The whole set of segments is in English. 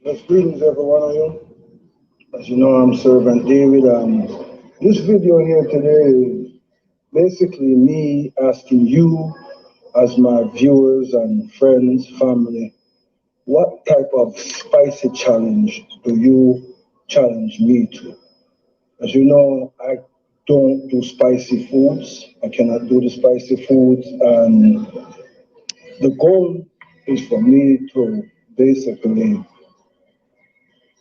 Yes, greetings every one of you. As you know, I'm Servant David. This video here today is basically me asking you, as my viewers and friends, family, what type of spicy challenge do you challenge me to? As you know, I don't do spicy foods. I cannot do the spicy foods, and the goal is for me to basically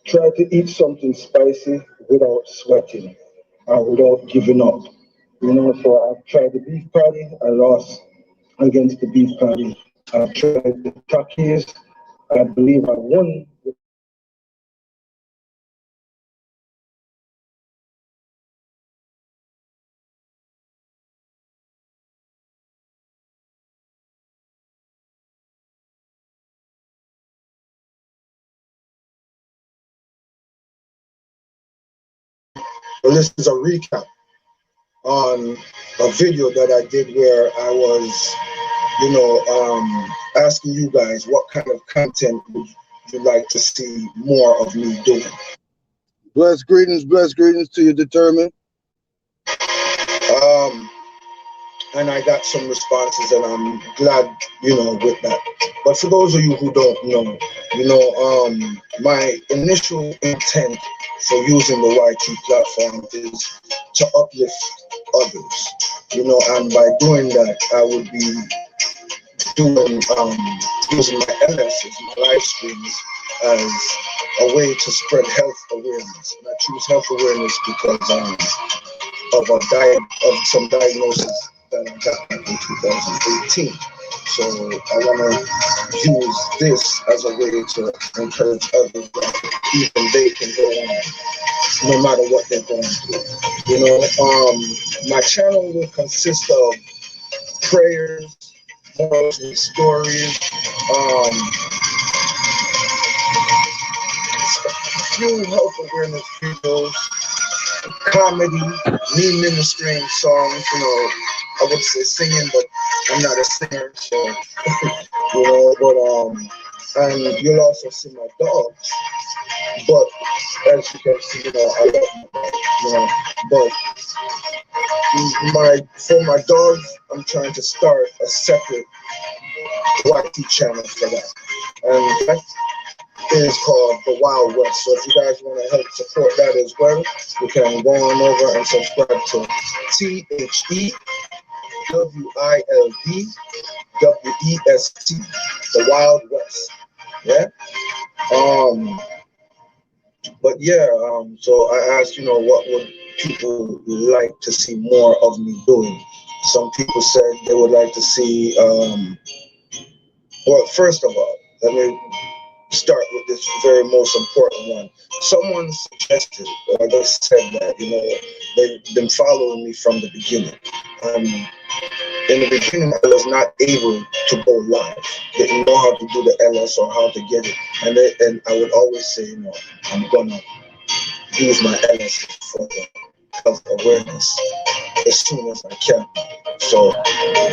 try to eat something spicy without sweating or without giving up. So I've tried the beef patty, I lost against the beef patty. I've tried the Takis, I believe I won with the Takis. I've tried the Untitled Chapter, I believe I won with the Untitled Chapter. And so this is a recap on a video that I did where I was, asking you guys what kind of content would you like to see more of me doing. Blessed greetings to you, determined. And I got some responses, and I'm glad, with that. But for those of you who don't know, my initial intent for using the YT platform is to uplift others, and by doing that, I would be doing using my LSs, my live streams, as a way to spread health awareness. And I choose health awareness because of some diagnosis that I got back in 2018. So I want to use this as a way to encourage others that even they can go on, no matter what they're going through. My channel will consist of prayers, morals and stories, a few health awareness videos, comedy, me ministering songs, I would say singing, but I'm not a singer, so, and you'll also see my dogs, but as you can see, I love my dogs, but for my dogs, I'm trying to start a separate YT channel for that, and that is called The Wild West. So if you guys want to help support that as well, you can go on over and subscribe to THEWILDWEST, The Wild West. Yeah. But yeah, so I asked, what would people like to see more of me doing? Some people said they would like to see, well, first of all, let me start with this very most important one. Someone suggested, or they said that, they've been following me from the beginning. In the beginning, I was not able to go live, didn't know how to do the LS or how to get it. And I would always say, I'm gonna use my LS for the health awareness as soon as I can. So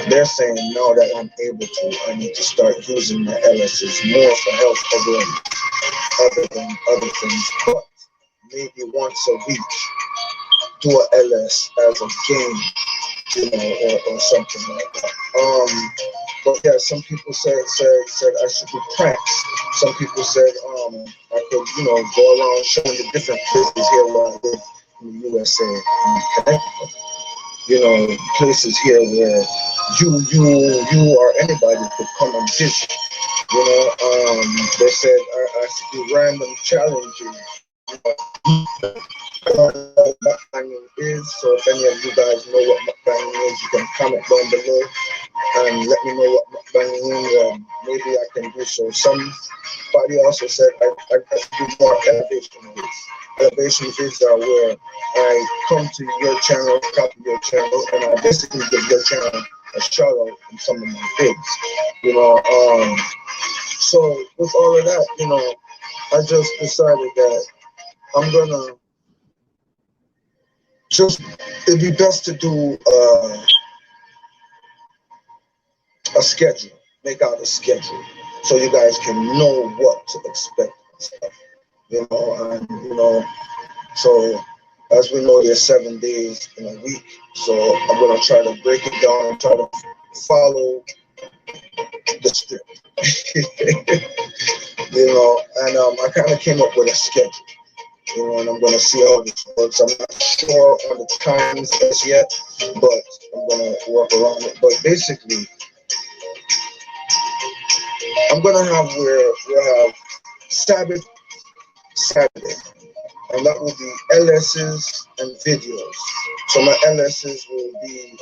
they're saying now that I'm able to, I need to start using my LSs more for health awareness, other than other things, but maybe once a week, do a LS as a game, or something like that. But yeah, some people said I should do pranks. Some people said I could, go around showing the different places here where I live in the USA, in Connecticut. Places here where you or anybody could come and visit. They said I should do random challenges. I don't know what mukbanging is, so if any of you guys know what mukbanging is, you can comment down below and let me know what mukbanging is. Maybe I can do so. Somebody also said I should do more elevation vids. Elevation vids are where I come to your channel, copy your channel, and I basically give your channel a shout out in some of my vids. So with all of that, I just decided that I'm gonna it'd be best to do a schedule, make out a schedule, so you guys can know what to expect and stuff. and so as we know, there's 7 days in a week. So I'm gonna try to break it down and try to follow the script. And I kind of came up with a schedule. And I'm gonna see how this works. I'm not sure on the times as yet, but I'm gonna work around it. But basically, I'm gonna have we'll have Sabbath Saturday, and that will be LSs and videos. So my LSs will be,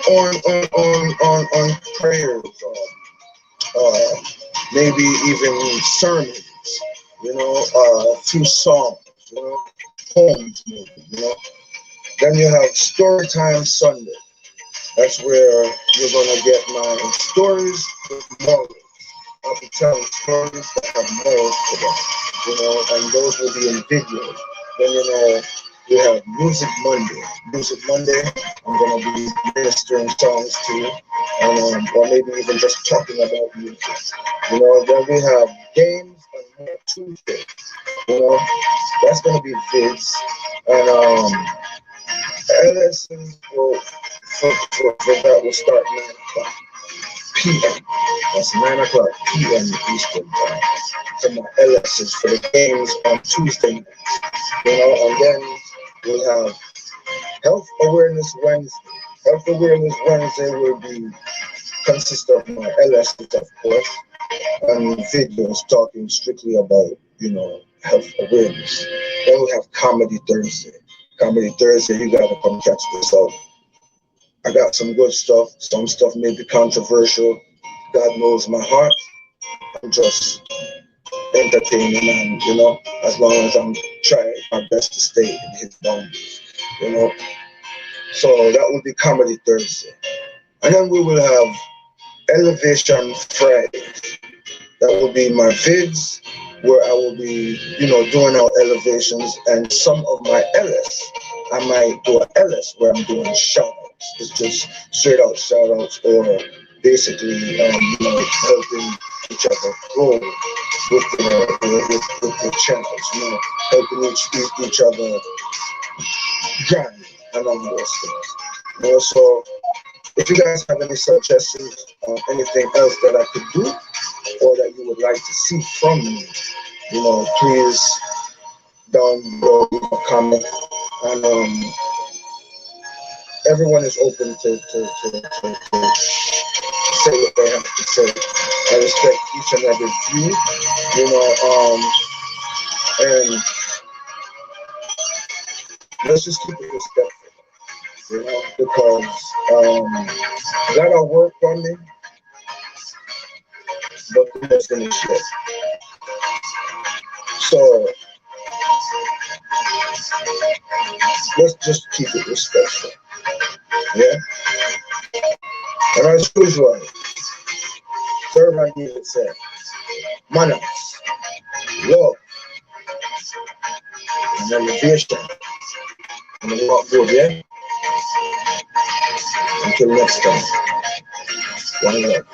on prayers, or maybe even sermons, a few songs, poems, maybe. Then you have story time Sunday. That's where you're gonna get my stories with morals. I'll be telling stories that have morals to them, and those will be in videos. Then we have Music Monday. Music Monday, I'm gonna be ministering songs to you, and or maybe even just talking about music. Then we have Games on Tuesday. That's gonna be vids, and lessons for that will start 9 o'clock p.m. That's 9 o'clock p.m. Eastern time. So my LSs for the games on Tuesday nights. And then we'll have Health Awareness Wednesday. Health Awareness Wednesday will consist of my LSs, of course, and videos talking strictly about, health awareness. Then we have Comedy Thursday. Comedy Thursday, you gotta come catch this out. I got some good stuff. Some stuff may be controversial. God knows my heart. I'm just entertaining, and as long as I'm trying my best to stay in his boundaries, So that will be Comedy Thursday. And then we will have Elevation Friday. That will be my vids, where I will be, doing our elevations, and some of my LS, I might do an LS where I'm doing shout outs. It's just straight out shout outs, or basically, helping each other grow with the channels, helping each other grind along those things. So if you guys have any suggestions on anything else that I could do, or that you would like to see from me, please down below leave a comment. And everyone is open to say what they have to say. I respect each and every view, and let's just keep it respectful, because that'll work on me, but that's gonna shit. So let's just keep it respectful. Yeah? And as usual, Servant David said, manners, love, and elevation. And the walk good, yeah? Until next time. One love.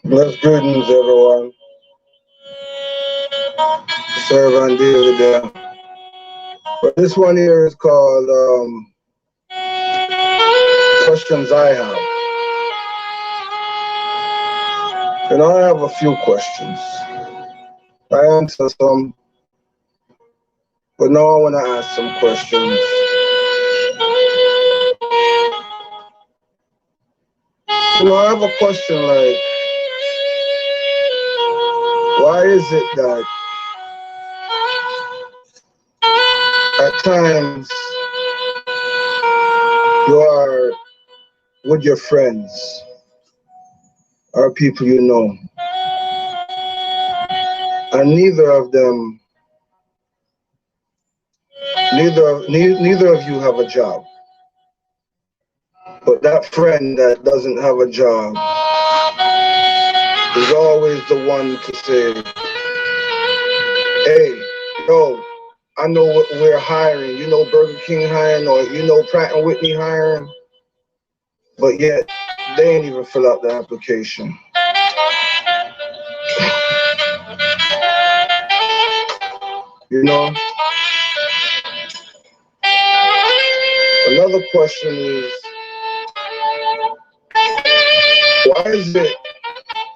Blessed greetings, everyone. Servant David there. But this one here is called Questions I Have. I have a few questions. I answer some, but now I want to ask some questions. I have a question like, why is it that at times you are with your friends or people you know, and neither of you have a job, but that friend that doesn't have a job is always the one to say, hey, yo, I know what we're hiring. You know Burger King hiring, or you know Pratt and Whitney hiring, but yet they ain't even fill out the application. You know. Another question is, why is it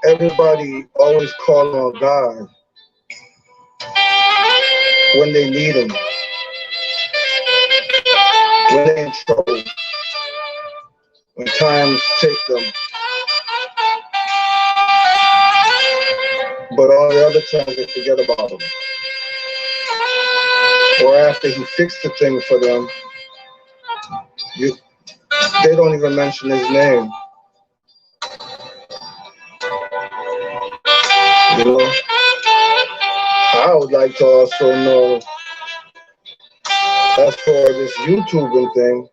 everybody always calling on God when they need Him, when they're in trouble, when times take them, but all the other times they forget about Him? Or after He fixed the thing for them, they don't even mention His name. You know, I would like to also know, as for this YouTubing thing,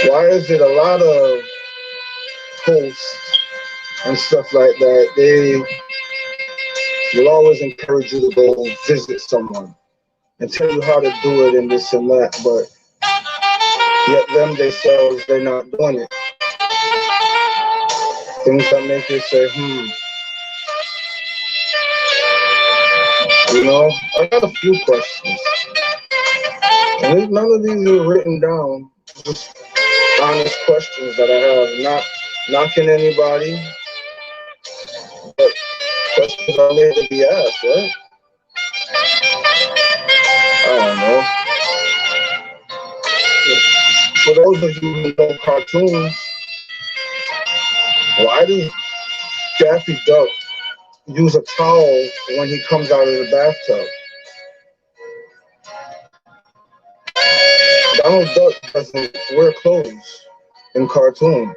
why is it a lot of hosts and stuff like that, they will always encourage you to go visit someone and tell you how to do it and this and that, but yet them themselves, they're not doing it. Things that make you say, You know, I got a few questions. And none of these are written down, just honest questions that I have. Not knocking anybody, but questions are made to be asked, right? I don't know. For those of you who know cartoons, why does Daffy Duck use a towel when he comes out of the bathtub? Donald Duck doesn't wear clothes in cartoon.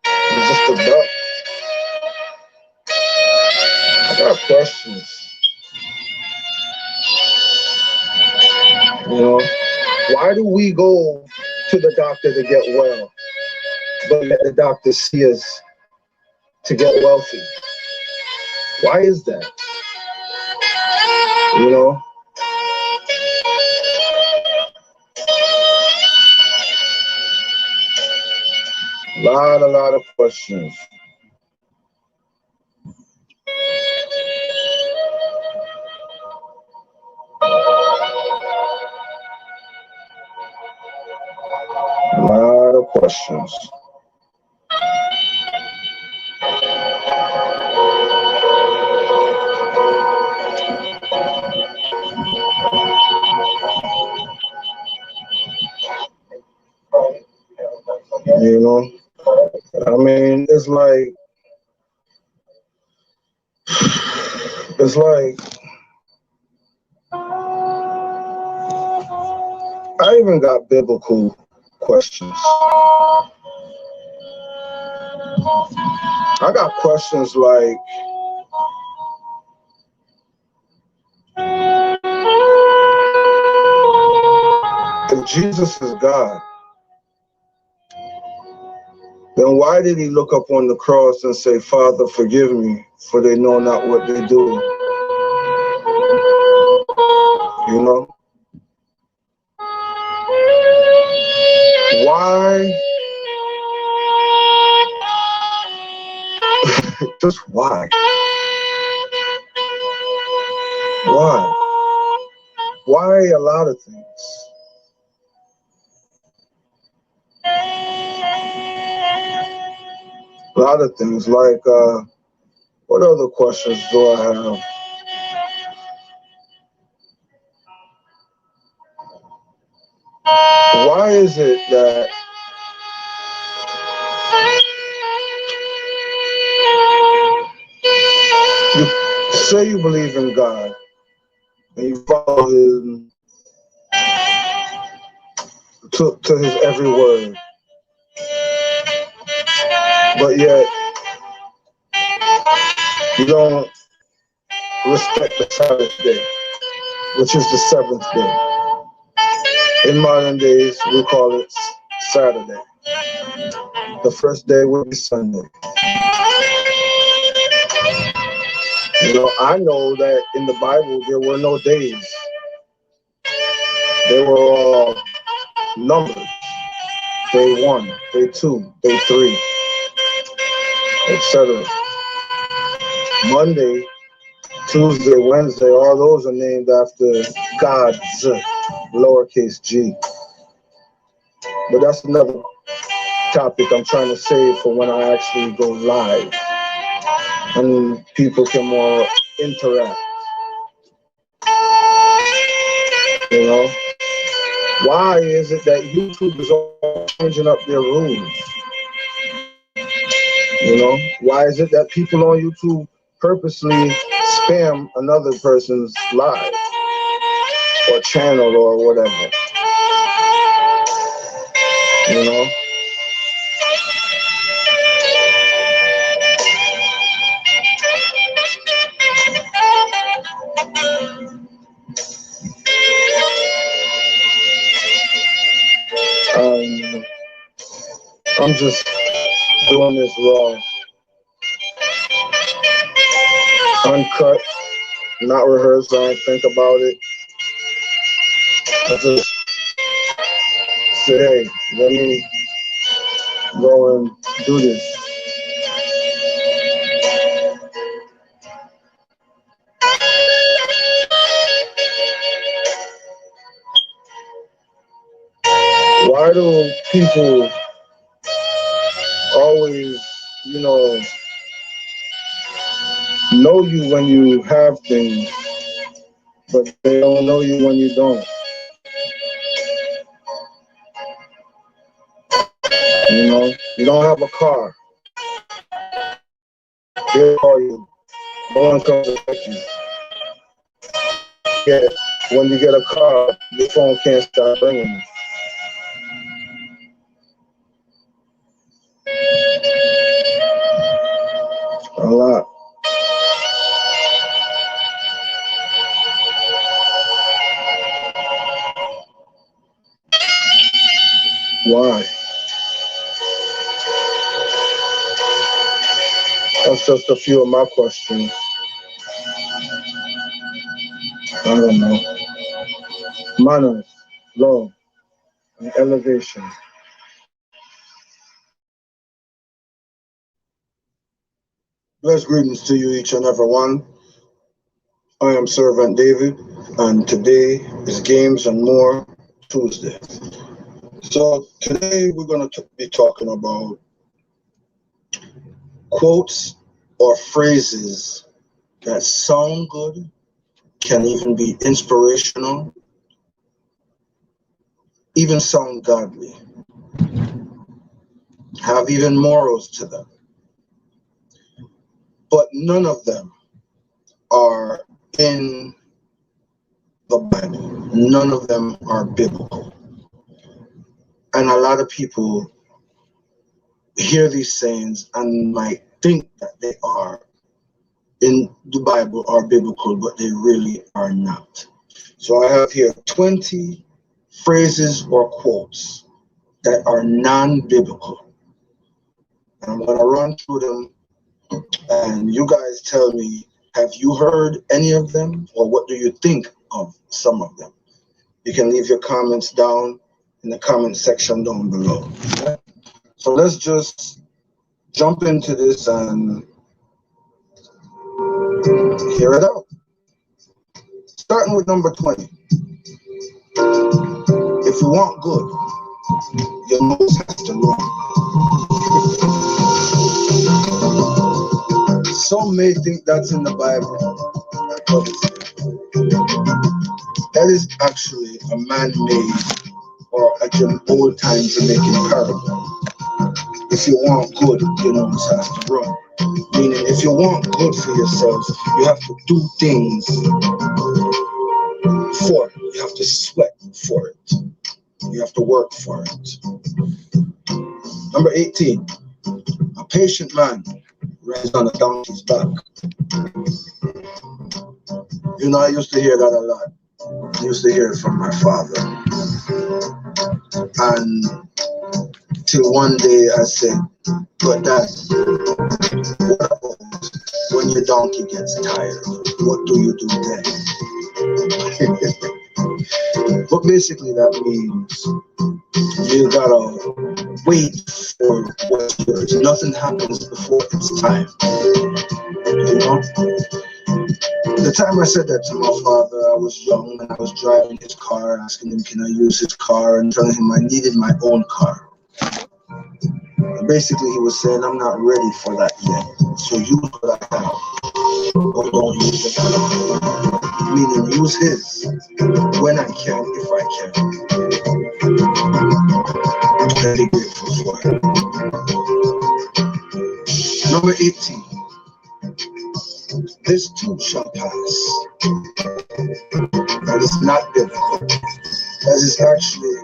He's just a duck. I got questions. You know, why do we go to the doctor to get well, but let the doctor see us to get wealthy? Why is that? You know? A lot of questions. A lot of questions. You know? I mean, it's like I even got biblical questions. I got questions like, if Jesus is God, then why did He look up on the cross and say, Father, forgive me, for they know not what they do? You know? Why? Just why? Why? Why a lot of things? A lot of things, like, what other questions do I have? Why is it that you say you believe in God and you follow Him to His every word, but yet you don't respect the Sabbath day, which is the seventh day? In modern days, we call it Saturday. The first day will be Sunday. You know, I know that in the Bible there were no days. They were all numbered. Day 1, day 2, day 3, etc. Monday, Tuesday, Wednesday, all those are named after God's, lowercase g. But that's another topic I'm trying to save for when I actually go live and people can more interact. You know, why is it that YouTube is all changing up their rules? You know, why is it that people on YouTube purposely spam another person's live or channel or whatever? You know, I'm just doing this raw, uncut, not rehearsed. I don't think about it. I just say, hey, let me go and do this. Why do people always, you know you when you have things, but they don't know you when you don't? You know, you don't have a car. They call you. No one comes to get you. Yet, when you get a car, your phone can't stop ringing. A lot. Why? That's just a few of my questions. I don't know. Manners, law, and elevation. Blessed greetings to you, each and every one. I am Servant David, and today is Games and More Tuesday. So today we're going to be talking about quotes or phrases that sound good, can even be inspirational, even sound godly, have even morals to them. But none of them are in the Bible. None of them are biblical. And a lot of people hear these sayings and might think that they are in the Bible or biblical, but they really are not. So I have here 20 phrases or quotes that are non-biblical. And I'm going to run through them, and you guys tell me, have you heard any of them, or what do you think of some of them? You can leave your comments down in the comment section down below. Okay? So let's just jump into this and hear it out. Starting with number 20. If you want good, your nose has to run. Some may think that's in the Bible, but that is actually a man-made or an old-time Jamaican parable. If you want good, your nose has to run. Meaning, if you want good for yourself, you have to do things for it. You have to sweat for it. You have to work for it. Number 18. A patient man rides on a donkey's back. You know, I used to hear that a lot. I used to hear it from my father. And till one day I said, but Dad, what about when you're donkey gets tired, what do you do then? But basically that means you gotta wait for what's yours. Nothing happens before it's time. You know? The time I said that to my father, I was young and I was driving his car, asking him, can I use his car, and telling him I needed my own car. And basically, he was saying, I'm not ready for that yet. So use what I have, or don't use it. Meaning, use his when I can, if I can. I'm very grateful for it. Number 18. This too shall pass. That is not biblical. That is actually,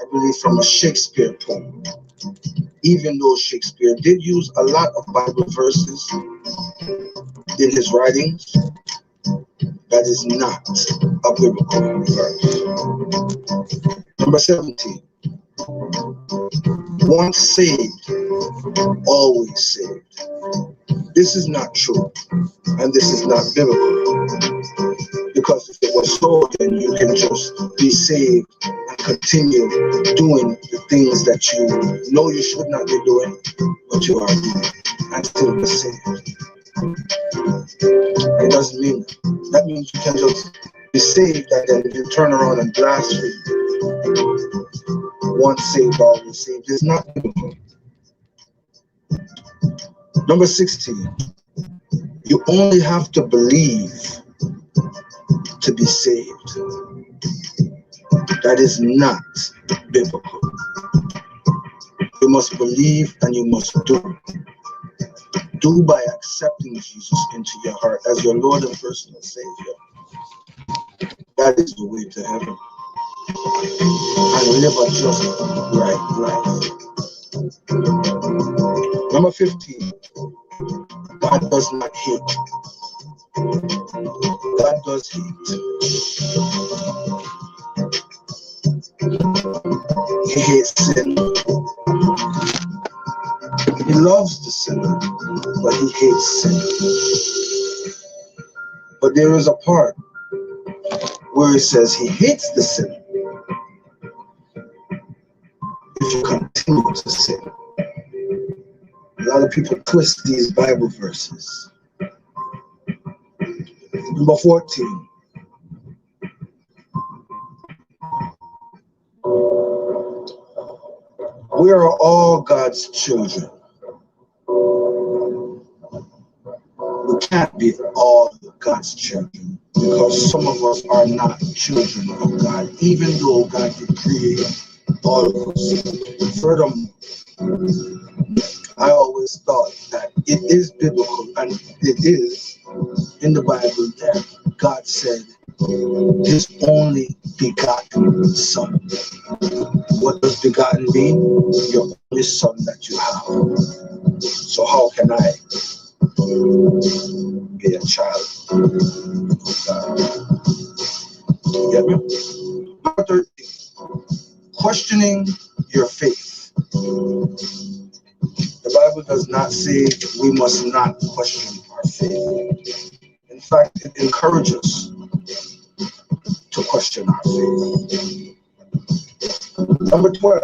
I believe, from a Shakespeare poem. Even though Shakespeare did use a lot of Bible verses in his writings, that is not a biblical verse. Number 17. Once saved, always saved. This is not true, and this is not biblical. Because if it was so, then you can just be saved and continue doing the things that you know you should not be doing, but you are doing, and still be saved. It doesn't mean that. That means you can just be saved and then you turn around and blaspheme. Once saved, always saved. It's not biblical. Number 16. You only have to believe to be saved. That is not biblical. You must believe and you must do. Do by accepting Jesus into your heart as your Lord and personal Savior. That is the way to heaven. And live a just, right life. Number 15. God does not hate. God does hate. He hates sin. He loves the sinner, but he hates sin. But there is a part where it says he hates the sin if you continue to sin. A lot of people twist these Bible verses. Number 14. We are all God's children. We can't be all God's children because some of us are not children of God, even though God did create all of us. Furthermore, I always thought that it is biblical, and it is in the Bible that God said his only begotten son. What does begotten mean? Your only son that you have. So how can I be a child of God? You get me? Number 13. Questioning your faith. The Bible does not say we must not question our faith. In fact, it encourages to question our faith. Number 12.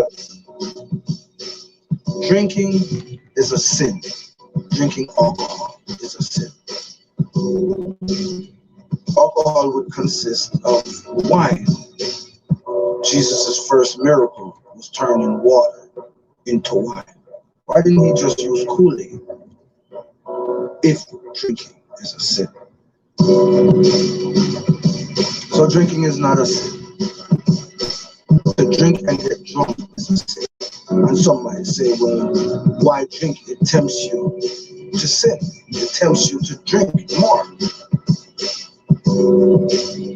Drinking is a sin. Drinking alcohol is a sin. Alcohol would consist of wine. Jesus' first miracle was turning water into wine. Why didn't he just use Kool-Aid if drinking is a sin? So drinking is not a sin. To drink and get drunk is a sin. And some might say, well, why drink? It tempts you to sin. It tempts you to drink more.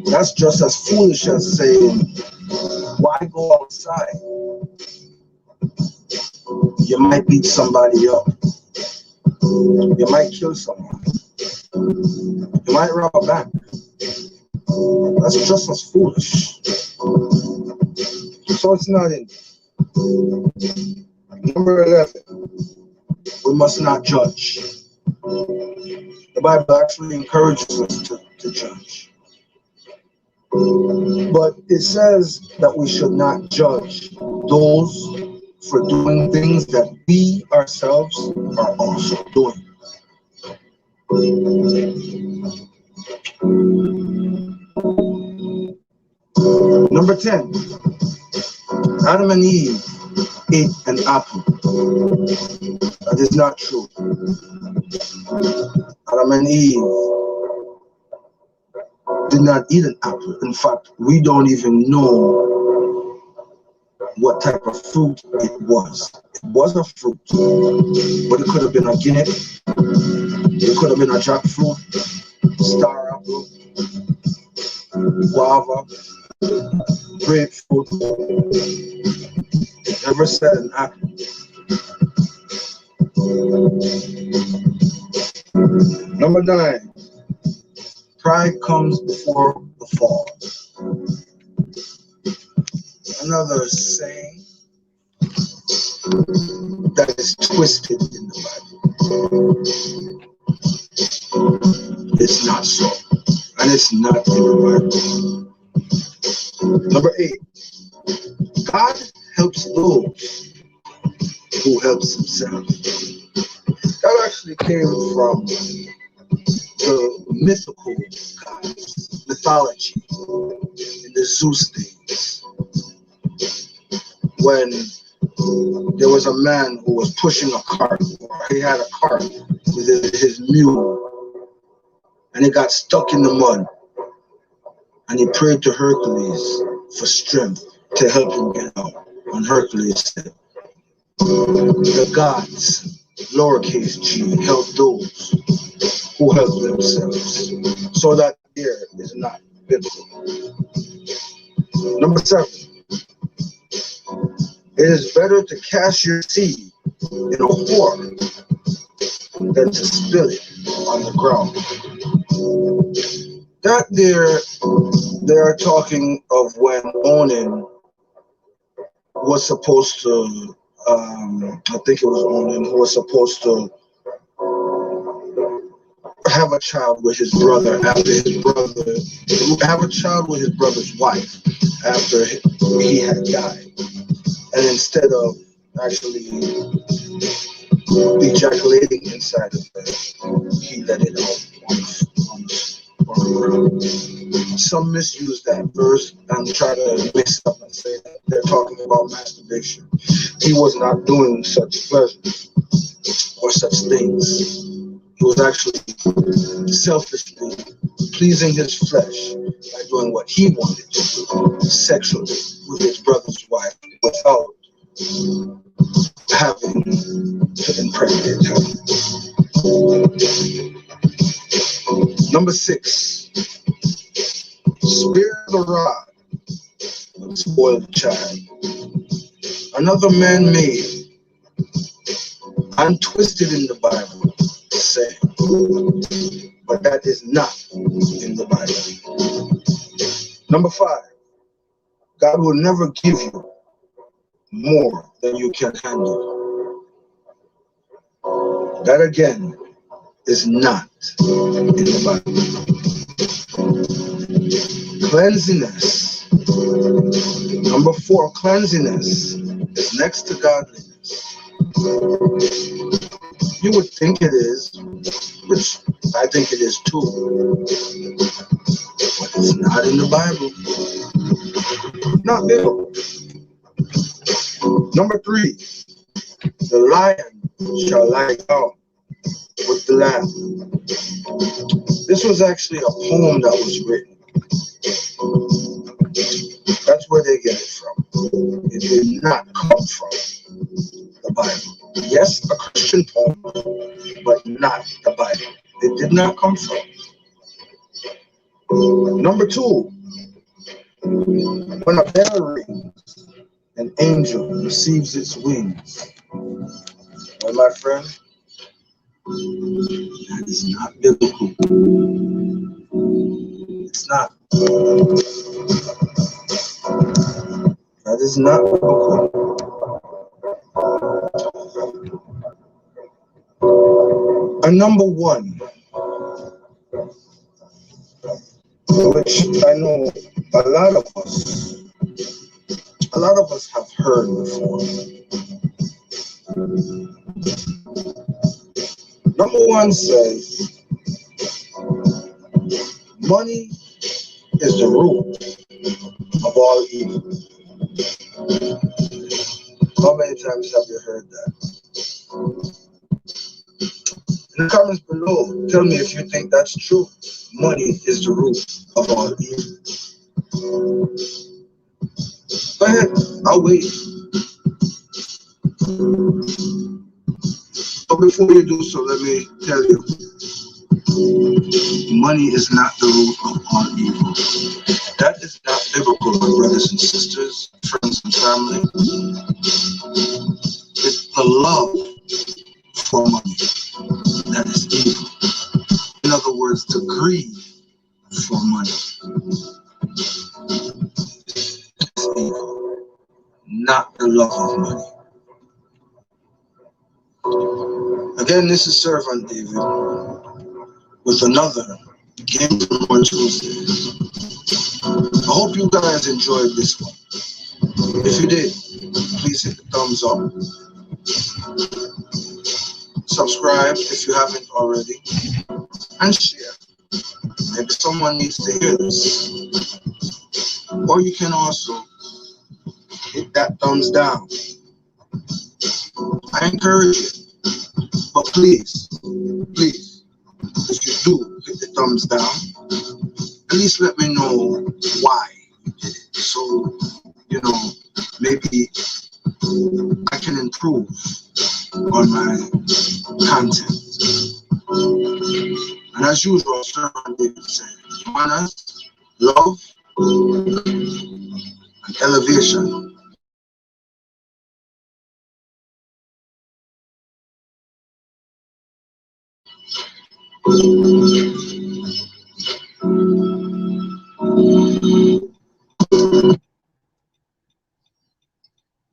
That's just as foolish as saying, why go outside? You might beat somebody up. You might kill someone. You might rob a bank. That's just as foolish. So it's not in. Number 11. We must not judge. The Bible actually encourages us to judge. But it says that we should not judge those for doing things that we ourselves are also doing. Number 10, Adam and Eve ate an apple. That is not true. Adam and Eve did not eat an apple. In fact, we don't even know what type of fruit it was. It was a fruit, but it could have been a guinea, it could have been a jackfruit, star apple, guava, grapefruit. It never said an apple. Number 9, pride comes before the fall. Another saying that is twisted in the Bible. It's not so, and it's not in the Bible. Number 8, God helps those who helps himself. That actually came from the mythical gods, mythology, in the Zeus days, when there was a man who was pushing a cart, or he had a cart with his mule, and it got stuck in the mud, and he prayed to Hercules for strength to help him get out. And Hercules said, the gods, lowercase g, help those who help themselves. So that there is not biblical. Number 7, it is better to cast your seed in a whore than to spill it on the ground. That there, they are talking of when Onan was supposed to, I think it was Onan who was supposed to have a child with his brother after his brother, have a child with his brother's wife after he had died. And instead of actually ejaculating inside of her, he let it out on the ground. Some misuse that verse and try to mix up and say that they're talking about masturbation. He was not doing such pleasures or such things. He was actually selfishly pleasing his flesh by doing what he wanted to do sexually with his brother's wife without having to impregnate her. Number 6, spare the rod, but spoil the child. Another man-made and twisted in the Bible saying, but that is not in the Bible. Number 5, God will never give you more than you can handle. That again is not in the Bible. Cleanliness. Number 4, cleanliness is next to godliness. You would think it is, which I think it is too, but it's not in the Bible. Not biblical. Number 3, the lion shall lie down with the lamb. This was actually a poem that was written. That's where they get it from. It did not come from the Bible. Yes, a Christian poem, but not the Bible. It did not come from. Number 2, when a bell rings, an angel receives its wings. Well, my friend, that is not biblical. It's not. That is not biblical. And number 1, which I know a lot of us have heard before. Number one says, money is the root of all evil. How many times have you heard that? In the comments below, tell me if you think that's true. Money is the root of all evil. Go ahead, I'll wait. But before you do so, let me tell you, money is not the root of all evil. That is not biblical, my brothers and sisters, friends and family. It's the love for money that is evil. In other words, the greed for money is evil, not the love of money. Again, this is Servant David with another Game from More Tuesday. I hope you guys enjoyed this one. If you did, please hit the thumbs up. Subscribe if you haven't already. And share. Maybe someone needs to hear this. Or you can also hit that thumbs down. I encourage you. But please, if you do hit the thumbs down, at least let me know why you did it. So, maybe I can improve on my content. And as usual, Servant David said, manners, love, and elevation.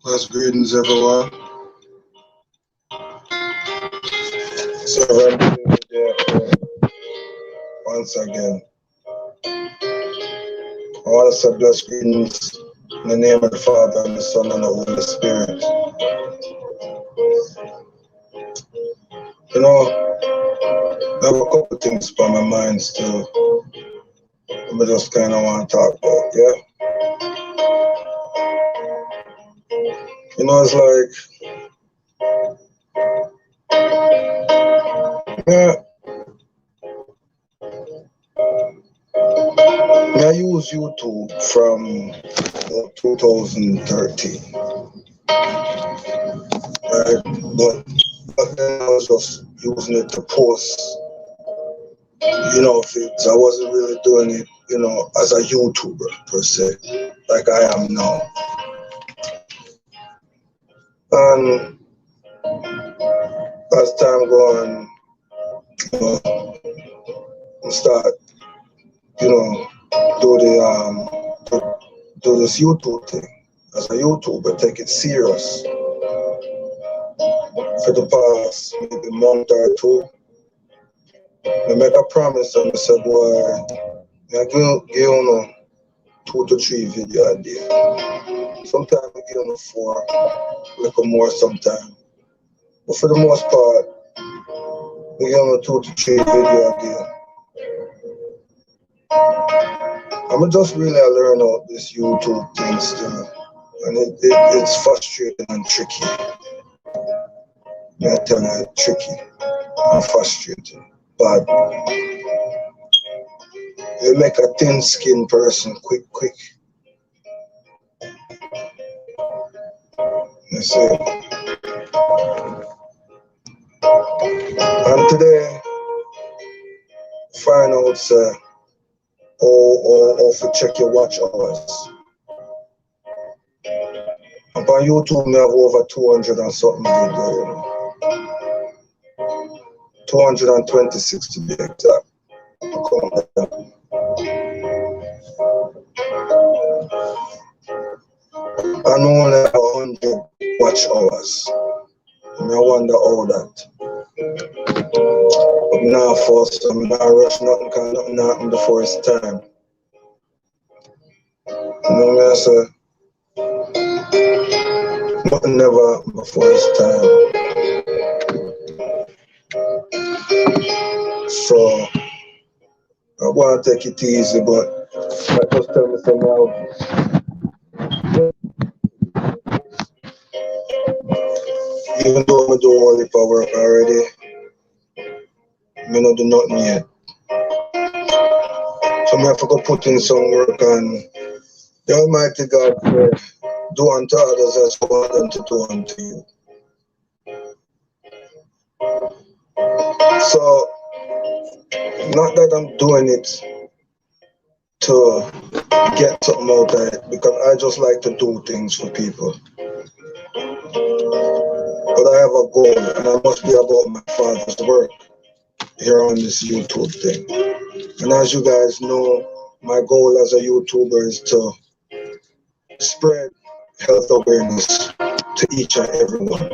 Blessed greetings, everyone. Servant David there once again. I want to say blessed greetings in the name of the Father, and the Son, and the Holy Spirit. There were a couple of things on my mind still. I just kind of want to talk about, yeah? It's like, yeah, I use YouTube from 2013, right? But then I was just using it to post, vids. I wasn't really doing it, as a YouTuber per se, like I am now. And as time go on, I start, do this YouTube thing. As a YouTuber, take it serious. For the past maybe month or two, I make a promise and I said, boy, I give 2 to 3 videos a day. Sometimes I give 4, a little more sometimes. But for the most part, I give 2 to 3 videos a day. I'm just really learning out this YouTube thing still, and it's frustrating and tricky. I tell you, it's tricky and frustrating, but you make a thin-skinned person quick. You see? And today, find out, or to check your watch hours. And on YouTube, I have over 200 and something videos, 226 to be exact. I only have 100 watch hours. And I wonder how that. But now first, I'm not rush nothing because nothing happened the first time. You know what I say? Nothing never happened before his time. So I want to take it easy, but I just tell me something now. Even though I do all the work already, I not do nothing yet. So I have to go put in some work, and the Almighty God said, do unto others as you want them to do unto you. So, not that I'm doing it to get something out of it, because I just like to do things for people. But I have a goal, and I must be about my Father's work here on this YouTube thing. And as you guys know, my goal as a YouTuber is to spread health awareness to each and every one.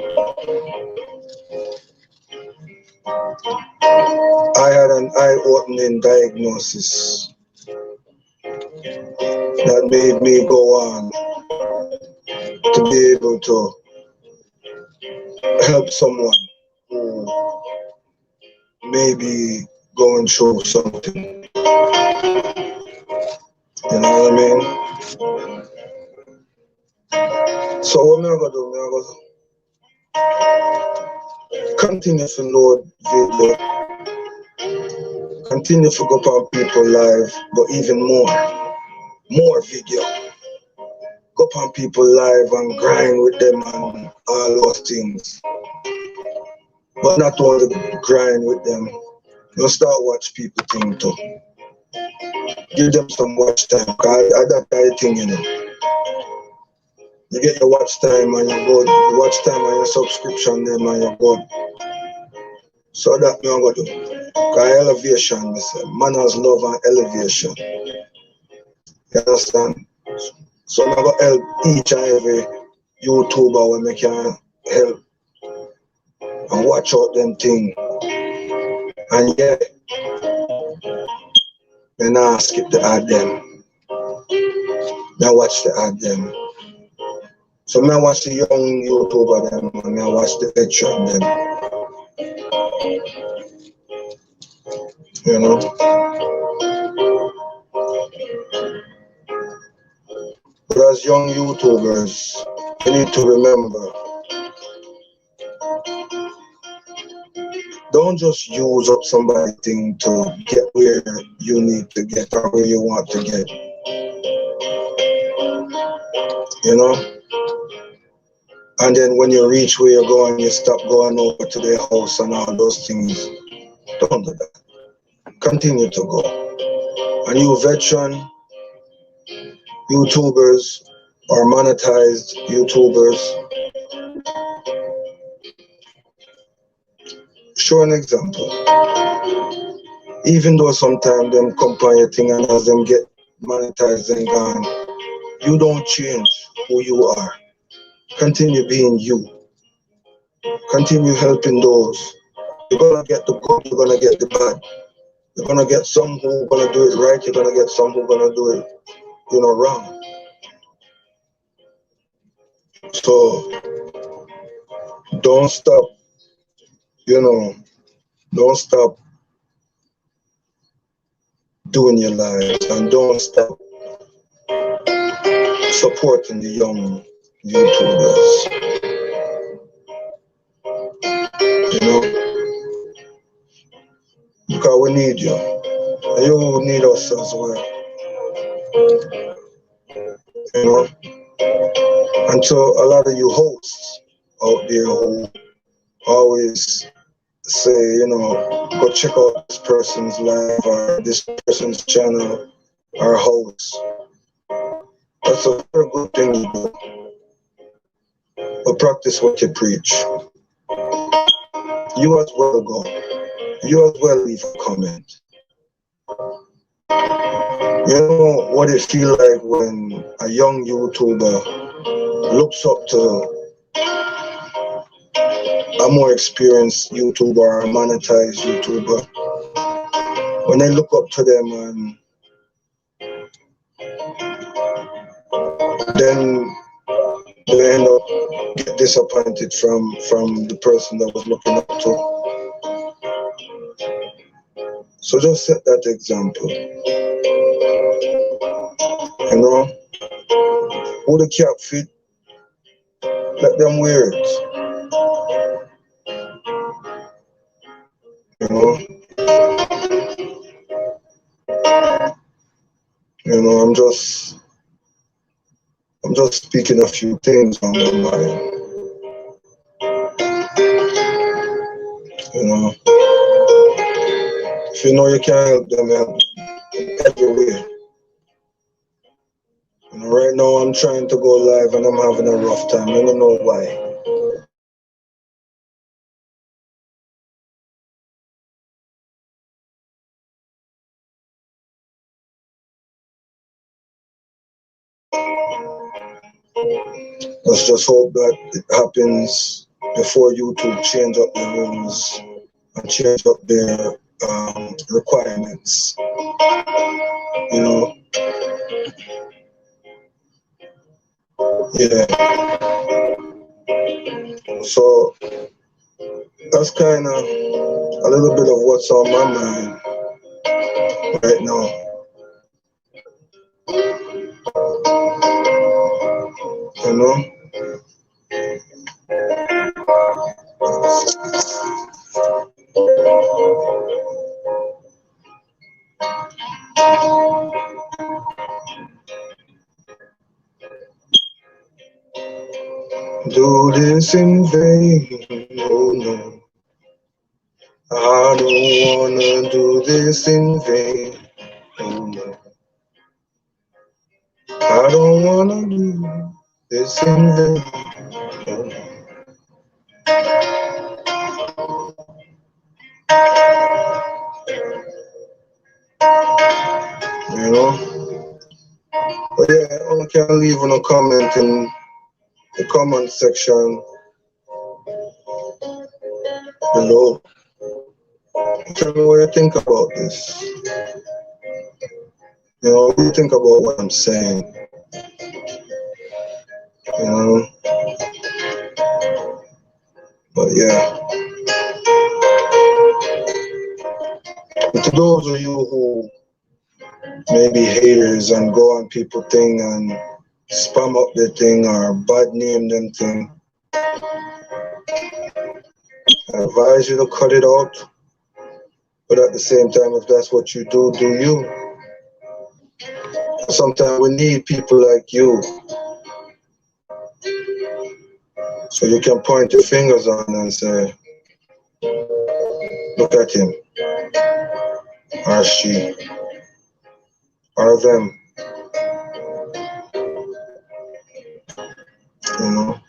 I had an eye-opening diagnosis that made me go on to be able to help someone who may be going through something. You know what I mean? So what I'm gonna do, I'm gonna continue to load video, continue to go on people live, but even more video. Go on people live and grind with them and all those things. But not only grind with them, you start watch people thing too. Give them some watch time, cause that kind of thing, you know. You get your watch time and you go, watch time and your subscription them and you go. So that me I'm gonna do. Cause elevation, me say, manners, love and elevation. You understand? So I'm gonna help each and every YouTuber when I can help and watch out them thing. And yeah, then I skip the ad them. Then watch the ad them. So I watch the young YouTuber them and I watch the veteran them. You know? But as young YouTubers, you need to remember, don't just use up somebody's thing to get where you need to get or where you want to get. You know? And then when you reach where you're going, you stop going over to their house and all those things. Don't do that. Continue to go. And you veteran YouTubers or monetized YouTubers, show an example. Even though sometimes them come on your thing and as them get monetized and gone, you don't change who you are. Continue being you. Continue helping those. You're gonna get the good, you're gonna get the bad. You're gonna get some who are gonna do it right, you're gonna get some who are gonna do it, wrong. So don't stop, don't stop doing your lives and don't stop supporting the young YouTubers. Because we need you. And you need us as well. And so a lot of you hosts out there who always say, go check out this person's live or this person's channel or host. That's a very good thing to do. But practice what you preach. You as well go. You as well leave a comment. You know what it feels like when a young YouTuber looks up to a more experienced YouTuber or a monetized YouTuber. When they look up to them and then they end up get disappointed from the person that was looking up to. So just set that example. You know, who the cap fit, let them wear it. You know, I'm just speaking a few things on my mind. You know, if you know you can help them everywhere. You know, right now I'm trying to go live and I'm having a rough time. I don't know why. Let's just hope that it happens before YouTube change up the rules and change up their requirements. You know, yeah. So that's kind of a little bit of what's on my mind right now. You know? Do this in vain, oh no. I don't wanna do this in vain, oh no. I don't wanna do this in vain, oh no. You know? But yeah, I can leave a comment in the comment section below. Tell me what you think about this. You know, what do you think about what I'm saying? You know? But yeah. And to those of you who may be haters and go on people thing and spam up their thing or bad name them thing, I advise you to cut it out. But at the same time, if that's what you do, do you. Sometimes we need people like you, so you can point your fingers on and say, look at him, or she, or them, you know.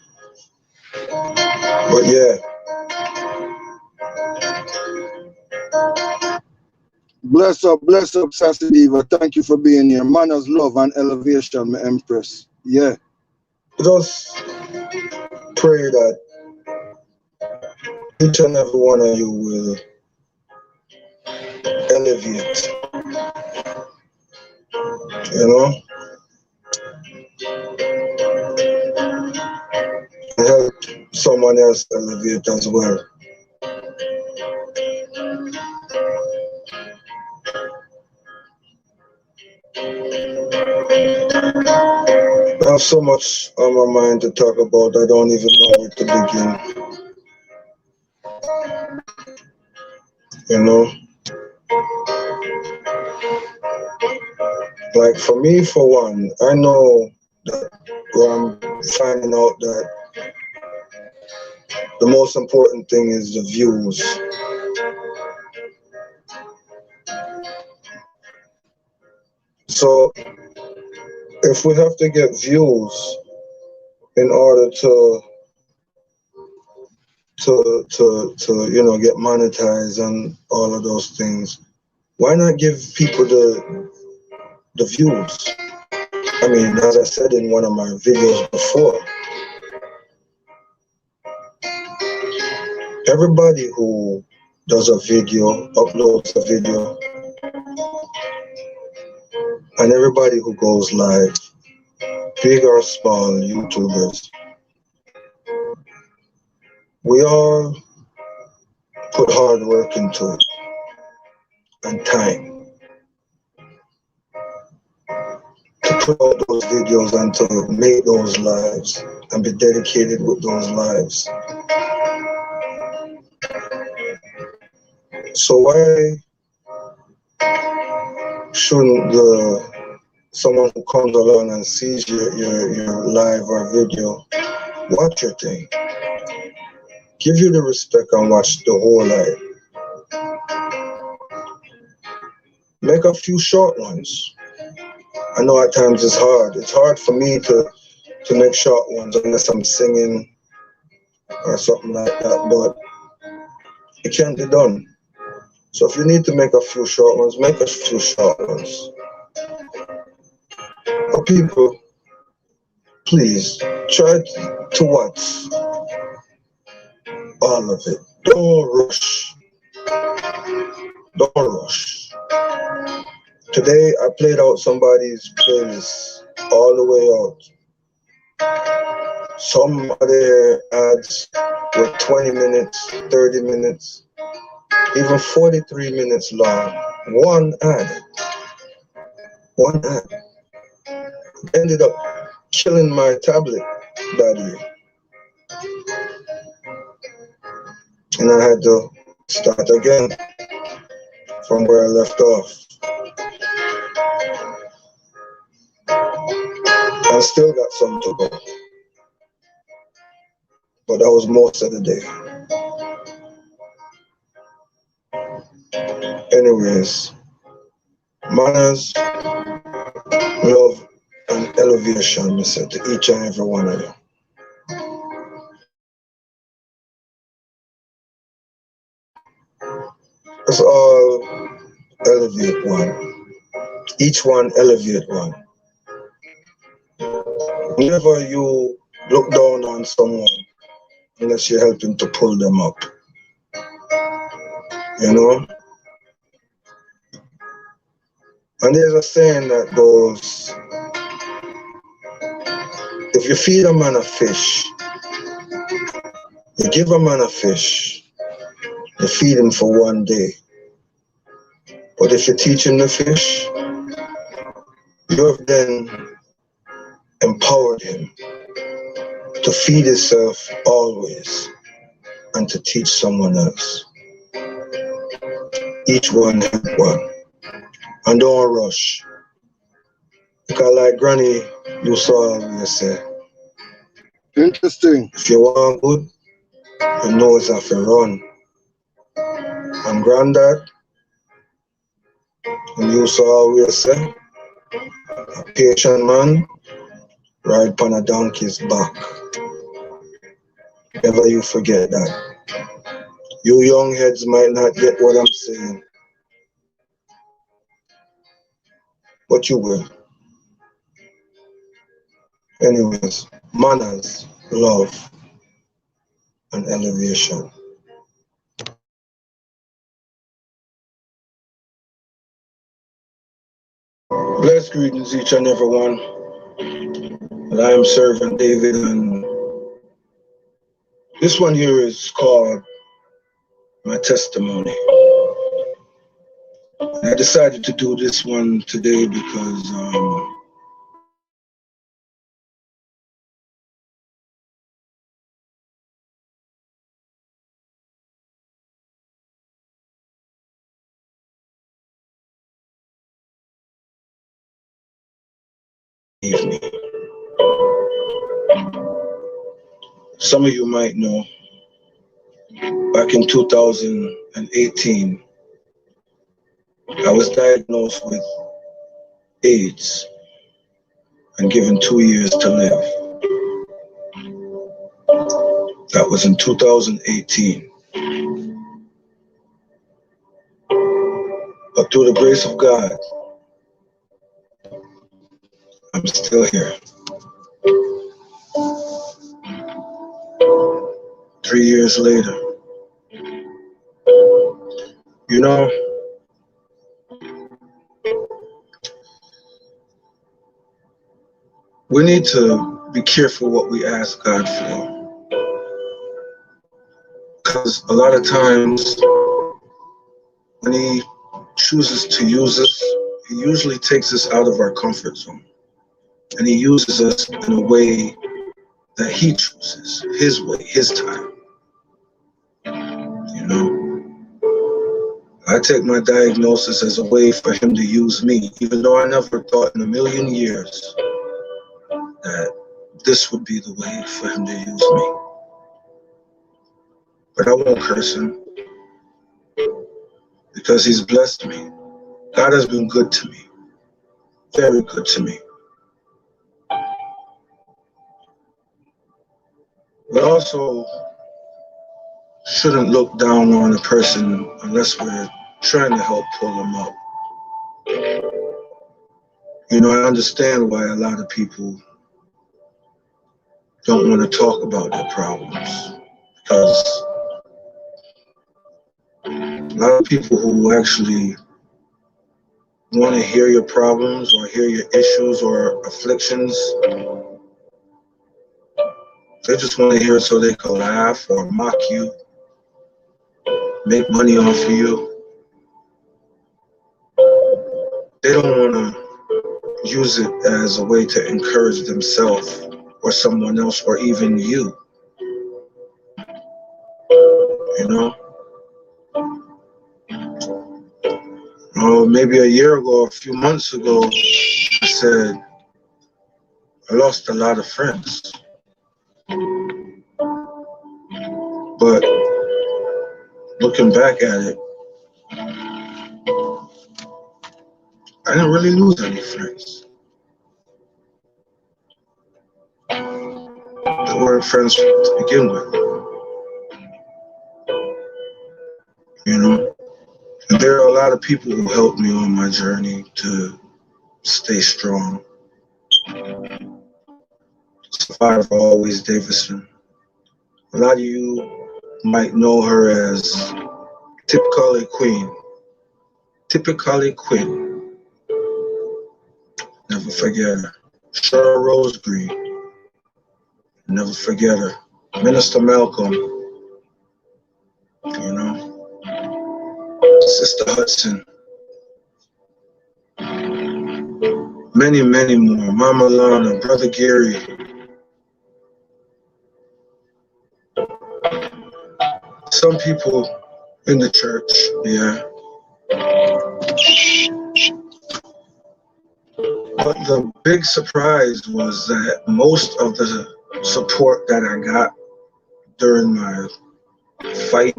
But yeah. Bless up, Sassy Diva. Thank you for being here. Manners, love, and elevation, my Empress. Yeah. Just pray that each and every one of you will elevate. You know? Help someone else elevate as well. I have so much on my mind to talk about, I don't even know where to begin. You know? Like for me, for one, I know that I'm finding out that the most important thing is the views. So if we have to get views in order to you know, get monetized and all of those things, why not give people the views? I mean, as I said in one of my videos before, everybody who does a video, uploads a video, and everybody who goes live big or small YouTubers, we all put hard work into it and time to put out those videos and to make those lives and be dedicated with those lives. So why shouldn't someone who comes along and sees your live or video watch your thing? Give you the respect and watch the whole live. Make a few short ones. I know at times it's hard. It's hard for me to make short ones unless I'm singing or something like that, but it can be done. So if you need to make a few short ones, make a few short ones. But people, please try to watch all of it. Don't rush. Don't rush. Today I played out somebody's playlist all the way out. Some of their ads were 20 minutes, 30 minutes, even 43 minutes long. One ad. Ended up killing my tablet that year. And I had to start again from where I left off. I still got some to go. But that was most of the day. Anyways, manners, love, and elevation, I said to each and every one of you. Let's all elevate one. Each one elevate one. Never you look down on someone unless you're helping to pull them up. You know? And there's a saying that goes, if you feed a man a fish, you give a man a fish, you feed him for one day. But if you teach him the fish, you have then empowered him to feed himself always and to teach someone else. Each one help one. And don't rush. Because like Granny used to always say, Interesting. if you want good, your nose have to run. And Granddad, he used to always say, a patient man ride upon a donkey's back. Never you forget that. You young heads might not get what I'm saying, but you will. Anyways, manners, love, and elevation. Blessed greetings, each and every one. And I am Servant David, and this one here is called My Testimony. And I decided to do this one today because evening. Some of you might know, back in 2018, I was diagnosed with AIDS and given 2 years to live. That was in 2018. But through the grace of God, I'm still here. 3 years later. You know, we need to be careful what we ask God for. Because a lot of times when He chooses to use us, He usually takes us out of our comfort zone. And He uses us in a way that He chooses, His way, His time. You know? I take my diagnosis as a way for Him to use me, even though I never thought in a million years that this would be the way for Him to use me. But I won't curse Him because He's blessed me. God has been good to me, very good to me. We also shouldn't look down on a person unless we're trying to help pull them up. You know, I understand why a lot of people don't want to talk about their problems, because a lot of people who actually want to hear your problems or hear your issues or afflictions, they just want to hear it so they can laugh or mock you, make money off of you. They don't want to use it as a way to encourage themselves or someone else or even you. You know? Maybe a year ago, a few months ago, I said, I lost a lot of friends. But looking back at it, I didn't really lose any friends. They weren't friends to begin with. You know? And there are a lot of people who helped me on my journey to stay strong. Survivor Always Davison. A lot of you might know her as Typically Queen. Typically Queen. Never forget her. Cheryl Rose Green. Never forget her. Minister Malcolm. You know. Sister Hudson. Many, many more. Mama Lana, Brother Gary. Some people in the church, yeah. But the big surprise was that most of the support that I got during my fight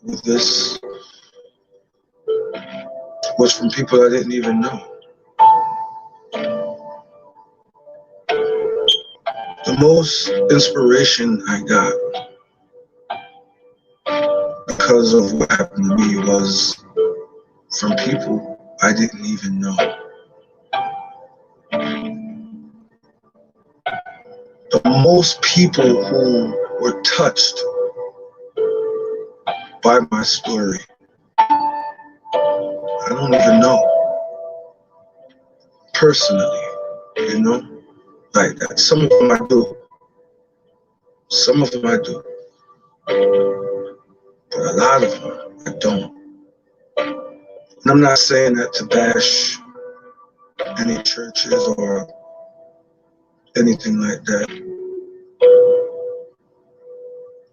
with this was from people I didn't even know. The most inspiration I got because of what happened to me was from people I didn't even know. The most people who were touched by my story, I don't even know personally, you know, like that. Some of them I do. Some of them I do. But a lot of them I don't. And I'm not saying that to bash any churches or anything like that.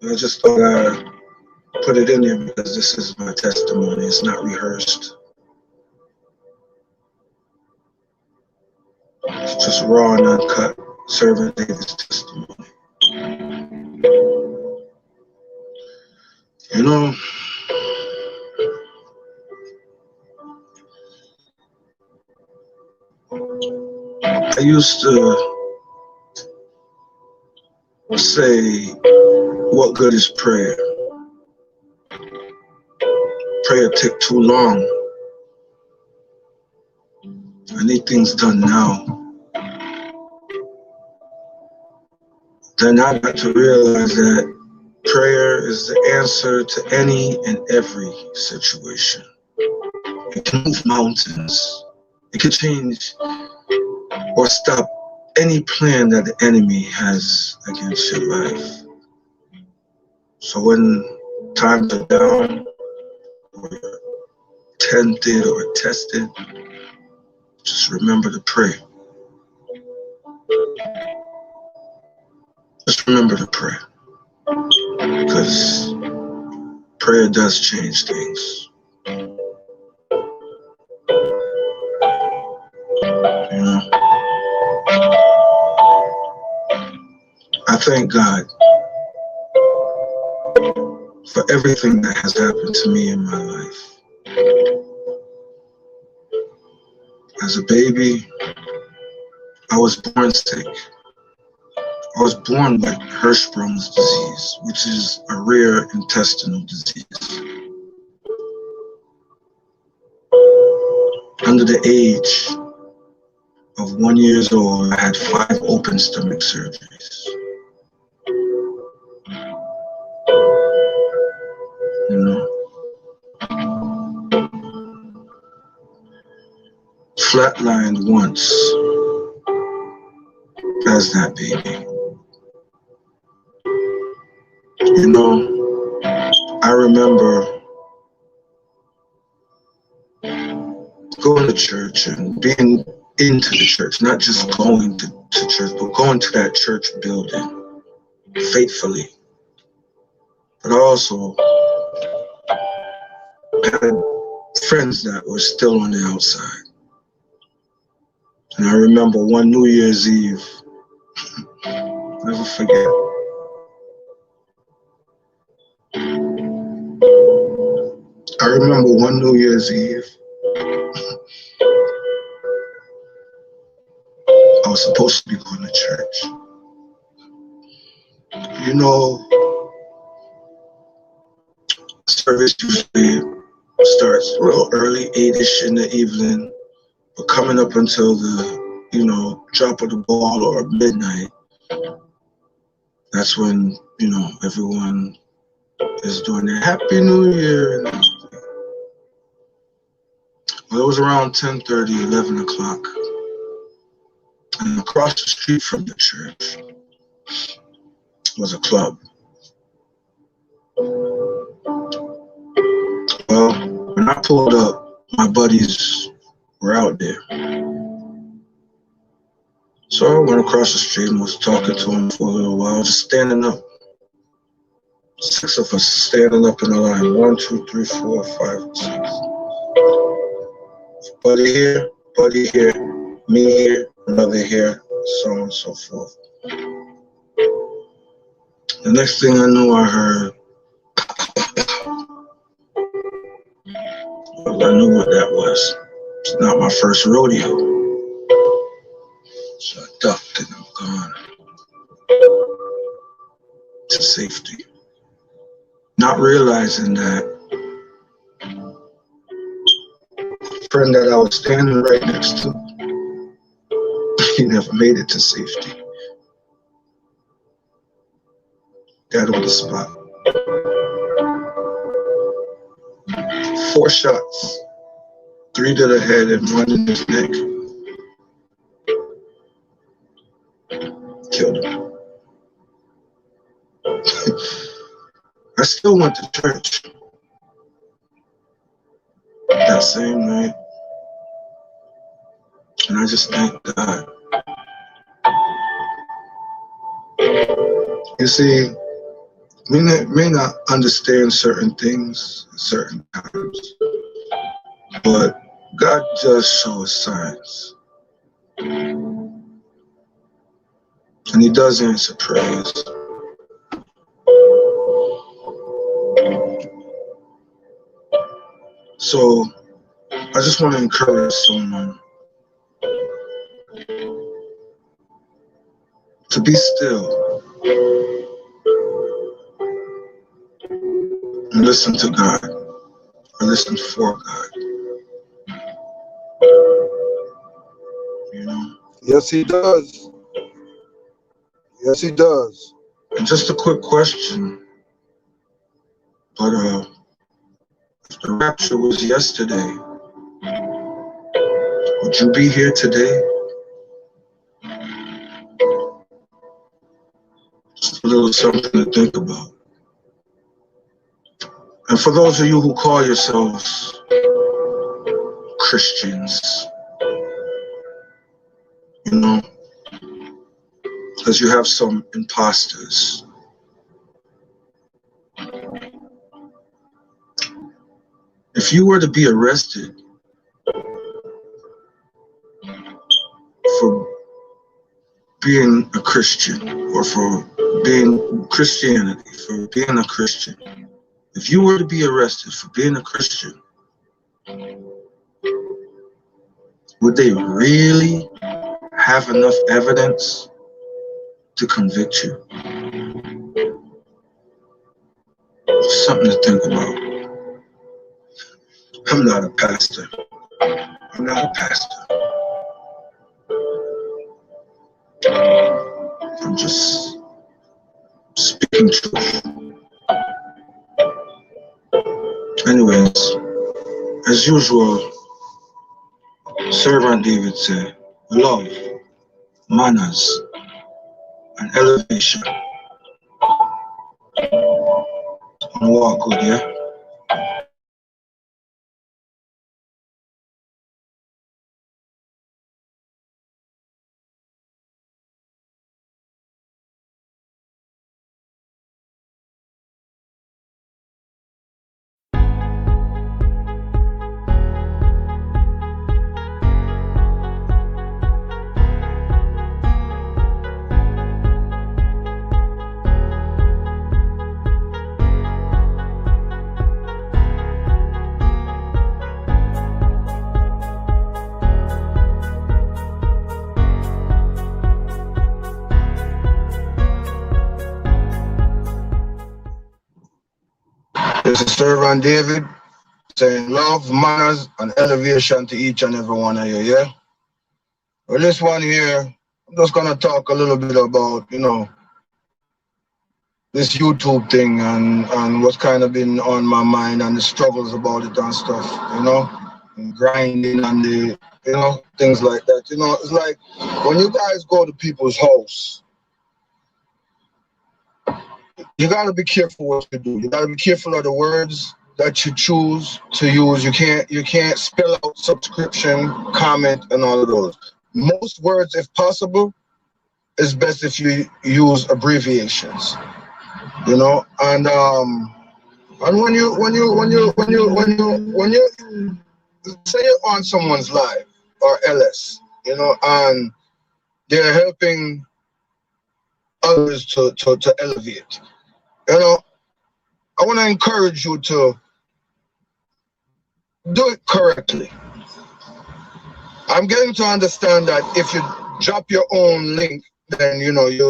I just thought I'd put it in there because this is my testimony. It's not rehearsed. It's just raw and uncut, Servant David's testimony. You know, I used to say, what good is prayer? Prayer take too long. I need things done now. Then I got to realize that prayer is the answer to any and every situation. It can move mountains. It can change or stop any plan that the enemy has against your life. So when times are down, or you're tempted or tested, just remember to pray. Just remember to pray. Because prayer does change things. You know? I thank God for everything that has happened to me in my life. As a baby, I was born sick. I was born with Hirschsprung's disease, which is a rare intestinal disease. Under the age of 1 year old, I had 5 open stomach surgeries. You know, flatlined once as that baby. You know, I remember going to church and being into the church, not just going to church, but going to that church building faithfully. But I also had friends that were still on the outside. And I remember one New Year's Eve, never forget. I remember one New Year's Eve, I was supposed to be going to church. You know, service usually starts real early, 8-ish in the evening, but coming up until the, you know, drop of the ball or midnight, that's when, you know, everyone is doing their Happy New Year and everything. Well, it was around 10:30, 11 o'clock. And across the street from the church was a club. Well, when I pulled up, my buddies were out there. So I went across the street and was talking to them for a little while, just standing up. 6 of us standing up in a line. 1, 2, 3, 4, 5, 6. Buddy here, me here, another here, so on and so forth. The next thing I knew, I heard, well, I knew what that was. It's not my first rodeo. So I ducked and I'm gone to safety. Not realizing that the friend that I was standing right next to, he never made it to safety. Dead on the spot. 4 shots, 3 to the head and 1 in his neck. Killed him. I still went to church that same night, and I just thank God. You see, we may not understand certain things at certain times, but God does show us signs. And he does answer prayers. So I just want to encourage someone to be still and listen to God, or listen for God. You know? Yes, he does. Yes, he does. And just a quick question, but if the rapture was yesterday, would you be here today? little something to think about. And for those of you who call yourselves Christians, you know, because you have some imposters. If you were to be arrested for being a Christian or for being Christianity, for being a Christian, if you were to be arrested for being a Christian, would they really have enough evidence to convict you? Something to think about. I'm not a pastor. I'm not a pastor. I'm just speaking truth. Anyways, as usual, Servant David said, love, manners, and elevation. And walk good, yeah? This is Servant David saying love, manners, and elevation to each and every one of you, yeah? Well, this one here, I'm just going to talk a little bit about, you know, this YouTube thing and what's kind of been on my mind and the struggles about it and stuff, you know? And grinding and the, you know, things like that. You know, it's like when you guys go to people's house, you gotta be careful what you do. You gotta be careful of the words that you choose to use. You can't spell out subscription, comment, and all of those. Most words, if possible, it's best if you use abbreviations. You know, and when you say you're on someone's live or LS, you know, and they're helping others to elevate. You know, I want to encourage you to do it correctly. I'm getting to understand that if you drop your own link, then you know you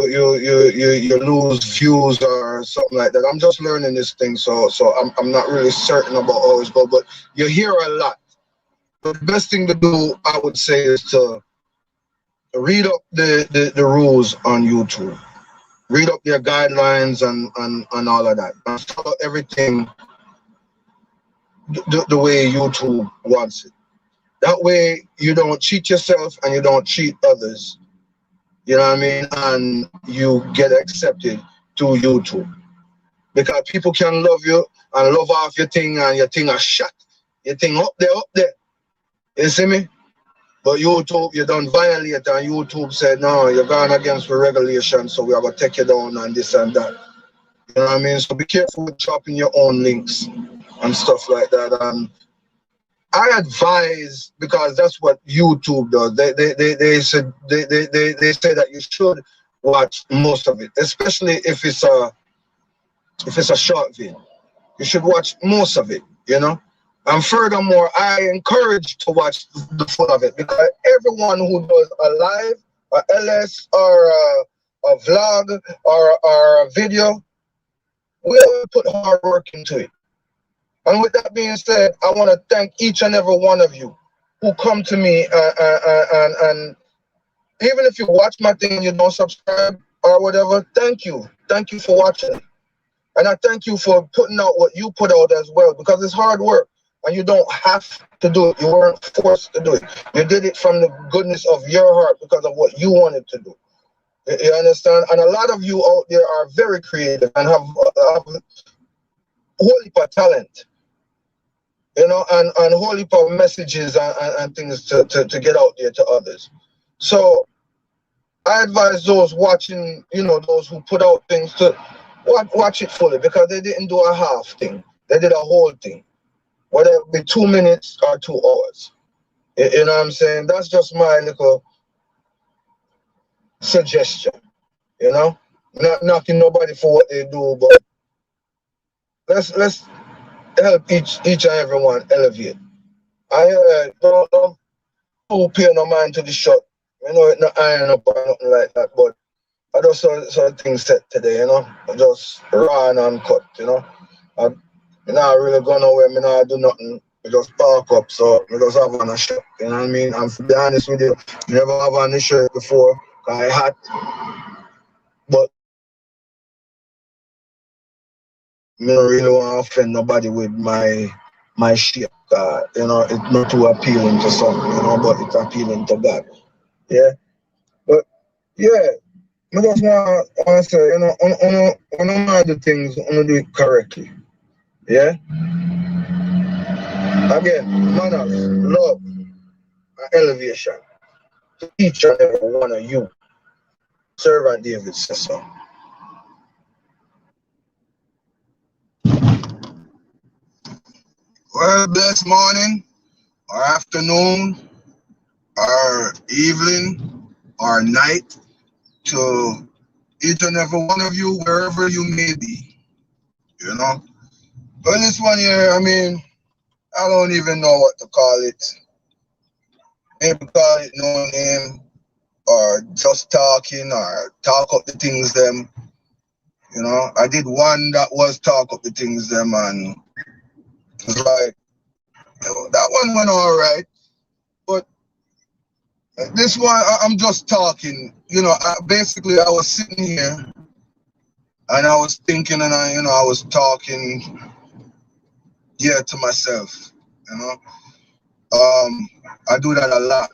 lose views or something like that. I'm just learning this thing, so I'm not really certain about how it's going, but you hear a lot. But the best thing to do, I would say, is to read up the rules on YouTube. Read up their guidelines and all of that, and follow everything the way YouTube wants it. That way you don't cheat yourself and you don't cheat others. You know what I mean? And you get accepted through YouTube. Because people can love you and love off your thing and your thing a shot. Your thing up there. You see me? But YouTube, you don't violate, and YouTube said, no, you're going against the regulation, so we are going to take you down and this and that. You know what I mean? So be careful with chopping your own links and stuff like that. And I advise, because that's what YouTube does. They say that you should watch most of it, especially if it's a short video. You should watch most of it, you know? And furthermore, I encourage to watch the full of it, because everyone who does a live, a LS, or a vlog, or a video, will put hard work into it. And with that being said, I want to thank each and every one of you who come to me, and even if you watch my thing and you don't subscribe or whatever, thank you. Thank you for watching it. And I thank you for putting out what you put out as well, because it's hard work. And you don't have to do it. You weren't forced to do it. You did it from the goodness of your heart because of what you wanted to do. You understand? And a lot of you out there are very creative and have a whole heap of talent, you know, and whole heap of messages and things to get out there to others. So I advise those watching, you know, those who put out things to watch it fully, because they didn't do a half thing. They did a whole thing, whether it be 2 minutes or 2 hours. You know what I'm saying? That's just my little suggestion, you know? Not knocking nobody for what they do, but let's help each and everyone elevate. I don't pay no mind to the shot. You know, it not iron up or nothing like that, but I just saw things set today, you know. I just raw and uncut, you know. I not really go nowhere, me not do nothing. I just park up, so I just have on a shirt, you know what I mean? And to be honest with you, never have on a shirt before, 'cause I hot, but me don't really want to offend nobody with my shape, you know, it's not too appealing to some, you know, but it's appealing to God. Yeah. But yeah, I just want to say, you know, on the things, on do it correctly. Yeah. Again, manners, love, and elevation to each and every one of you. Servant David says so. Well, blessed morning, or afternoon, or evening, or night to each and every one of you, wherever you may be. You know. But this one here, I mean, I don't even know what to call it. Maybe call it no name, or just talking, or talk up the things them. You know, I did one that was talk up the things them, and it was like, you know, that one went all right. But this one, I'm just talking. You know, basically, I was sitting here and I was thinking, and I was talking, yeah, to myself. You know, I do that a lot.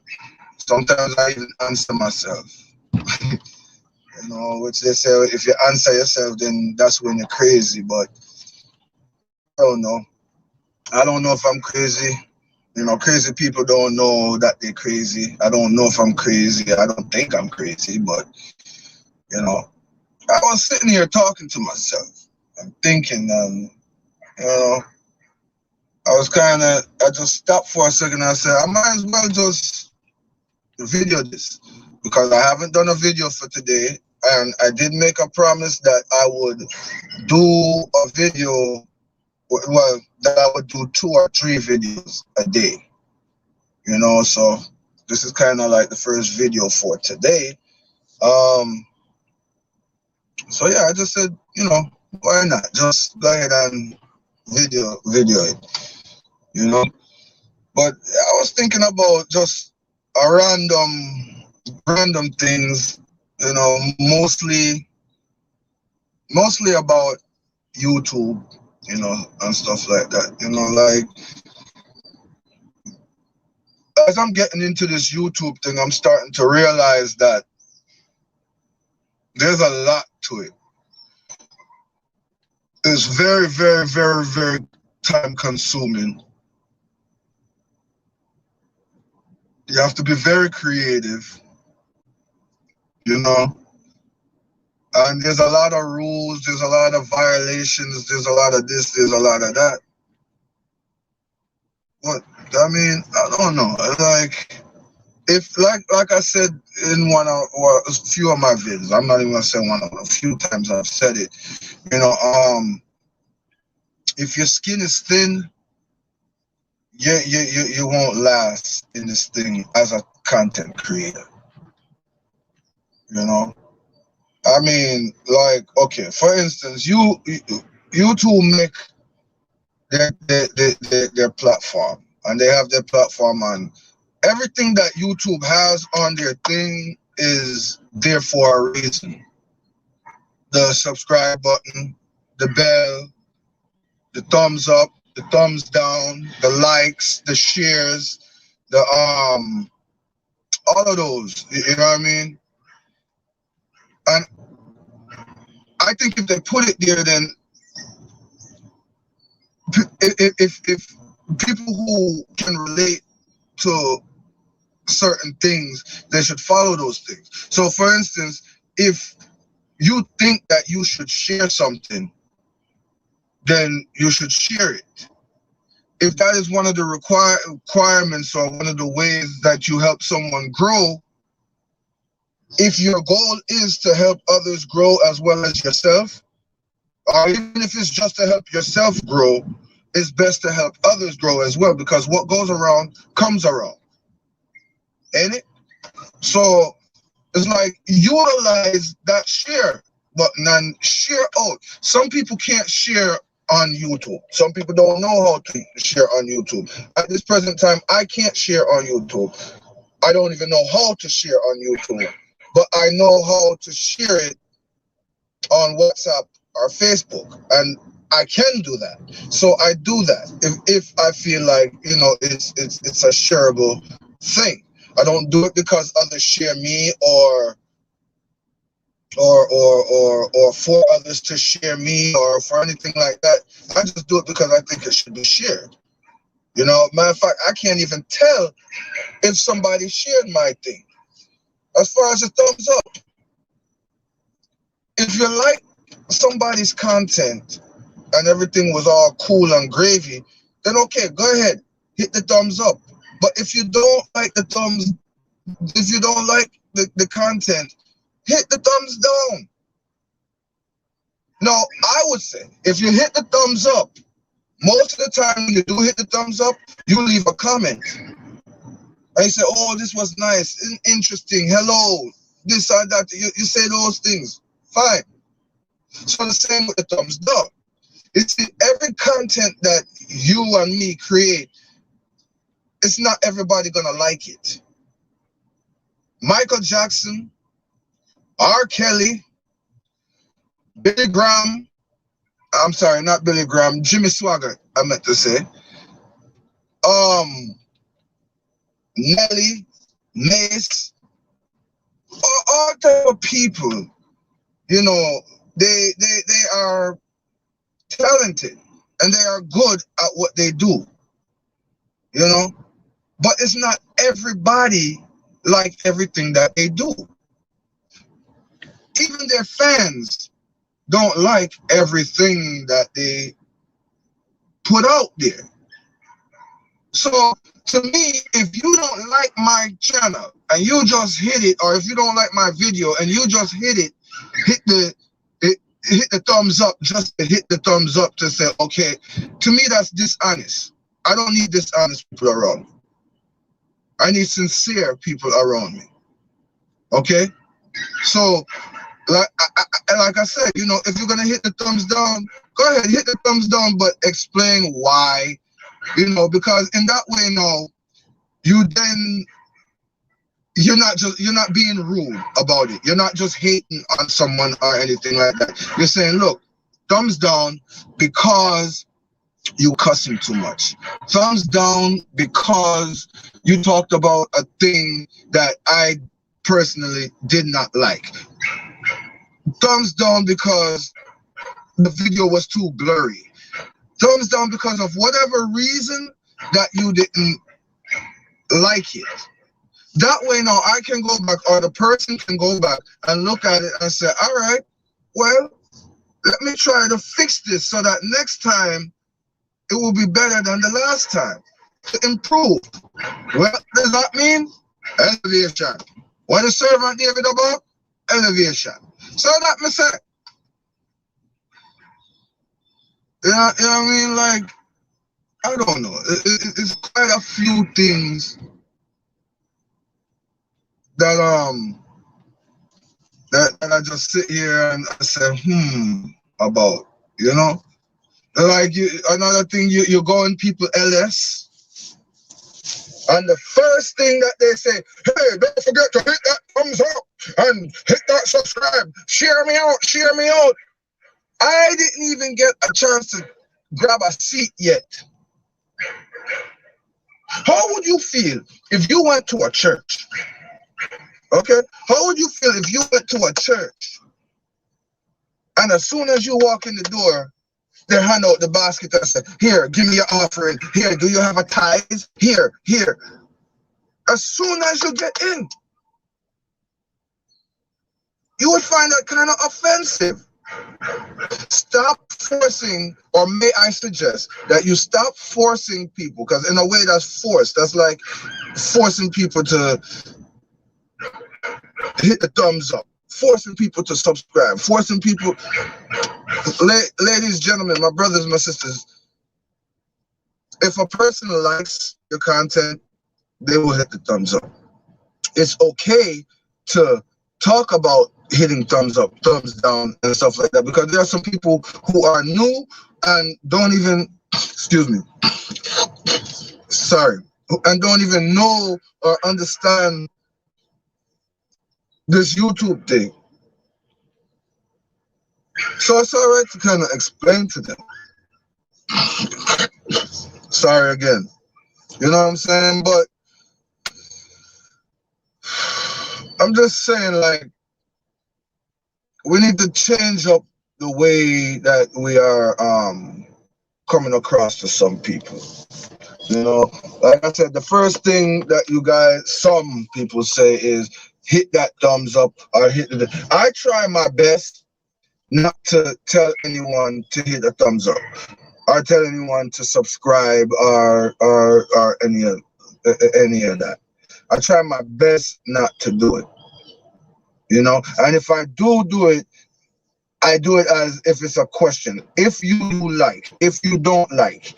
Sometimes I even answer myself. You know, which they say if you answer yourself, then that's when you're crazy. But I don't know. I don't know if I'm crazy. You know, crazy people don't know that they're crazy. I don't know if I'm crazy. I don't think I'm crazy, but you know, I was sitting here talking to myself and thinking, you know, I just stopped for a second. And I said, I might as well just video this because I haven't done a video for today. And I did make a promise that I would do a video, well, that I would do 2 or 3 videos a day, you know, so this is kind of like the first video for today. Um, so yeah, I just said, you know, why not? Just go ahead and video it, you know. But I was thinking about just a random things, you know, mostly about YouTube, you know, and stuff like that. You know, like as I'm getting into this YouTube thing, I'm starting to realize that there's a lot to it. It's very, very, very, very time consuming. You have to be very creative, you know. And there's a lot of rules, there's a lot of violations, there's a lot of this, there's a lot of that. But I mean, I don't know. Like if like I said in one of or a few of my videos, I'm not even gonna say one of them, a few times I've said it, you know, if your skin is thin, you won't last in this thing as a content creator. You know? I mean, like, okay, for instance, you two make their platform, and they have their platform, and everything that YouTube has on their thing is there for a reason. The subscribe button, the bell, the thumbs up, the thumbs down, the likes, the shares, the all of those. You know what I mean? think if they put it there, then if people who can relate to certain things, they should follow those things. So for instance, if you think that you should share something, then you should share it. If that is one of the requirements or one of the ways that you help someone grow, if your goal is to help others grow as well as yourself, or even if it's just to help yourself grow, it's best to help others grow as well, because what goes around comes around, ain't it? So it's like, utilize that share button and share out. Some people can't share on YouTube. Some people don't know how to share on YouTube. At this present time, I can't share on YouTube. I don't even know how to share on YouTube, but I know how to share it on WhatsApp or Facebook, and I can do that. So I do that if I feel like, you know, it's a shareable thing. I don't do it because others share me or for others to share me or for anything like that. I just do it because I think it should be shared. You know, matter of fact, I can't even tell if somebody shared my thing. As far as a thumbs up, if you like somebody's content and everything was all cool and gravy, then okay, go ahead, hit the thumbs up. But if you don't like the content, hit the thumbs down. No, I would say if you hit the thumbs up, most of the time when you do hit the thumbs up, you leave a comment. And you say, oh, this was nice, interesting, hello, this or that. You say those things. Fine. So the same with the thumbs down. You see, every content that you and me create, it's not everybody gonna like it. Michael Jackson, R. Kelly, Billy Graham, I'm sorry, not Billy Graham, Jimmy Swaggart, I meant to say. Nelly, Mace, all type of people, you know, they are talented and they are good at what they do, you know, but it's not everybody like everything that they do. Even their fans don't like everything that they put out there. So to me, if you don't like my channel and you just hit it, or if you don't like my video and you just hit it, hit the thumbs up, just to hit the thumbs up to say, okay, to me that's dishonest. I don't need dishonest people around me. I need sincere people around me. Okay? So like I said, you know, if you're gonna hit the thumbs down, go ahead, hit the thumbs down, but explain why, you know, because in that way now, you're not being rude about it. You're not just hating on someone or anything like that. You're saying, look, thumbs down because you cussing too much. Thumbs down because you talked about a thing that I personally did not like. Thumbs down because the video was too blurry. Thumbs down because of whatever reason that you didn't like it. That way now I can go back, or the person can go back and look at it and say, all right, well, let me try to fix this so that next time it will be better than the last time, to improve. What does that mean? Elevation. What the servant David about? Elevation. So that me say, you know what I mean? Like, I don't know. It's quite a few things that I just sit here and I say, about, you know? Like, another thing, you go in people LS, and the first thing that they say, hey, don't forget to hit that thumbs up and hit that subscribe, share me out, share me out. I didn't even get a chance to grab a seat yet. How would you feel if you went to a church? Okay? How would you feel if you went to a church And as soon as you walk in the door, they hand out the basket and say, here, give me your offering. Here, do you have a tithe? Here, here. As soon as you get in, you would find that kind of offensive. Stop forcing, or may I suggest that you stop forcing people, because in a way that's forced. That's like forcing people to hit the thumbs up, forcing people to subscribe, forcing people. Ladies, gentlemen, my brothers, my sisters, if a person likes your content, they will hit the thumbs up. It's okay to talk about hitting thumbs up, thumbs down, and stuff like that, because there are some people who are new and don't even, excuse me, sorry, and don't even know or understand this YouTube thing. So it's all right to kind of explain to them. Sorry again. You know what I'm saying? But I'm just saying, like, we need to change up the way that we are coming across to some people. You know, like I said, the first thing that you guys, some people say is hit that thumbs up or hit the. I try my best not to tell anyone to hit a thumbs up or tell anyone to subscribe or any of that. I try my best not to do it. You know, and if I do it, I do it as if it's a question. If you like, if you don't like,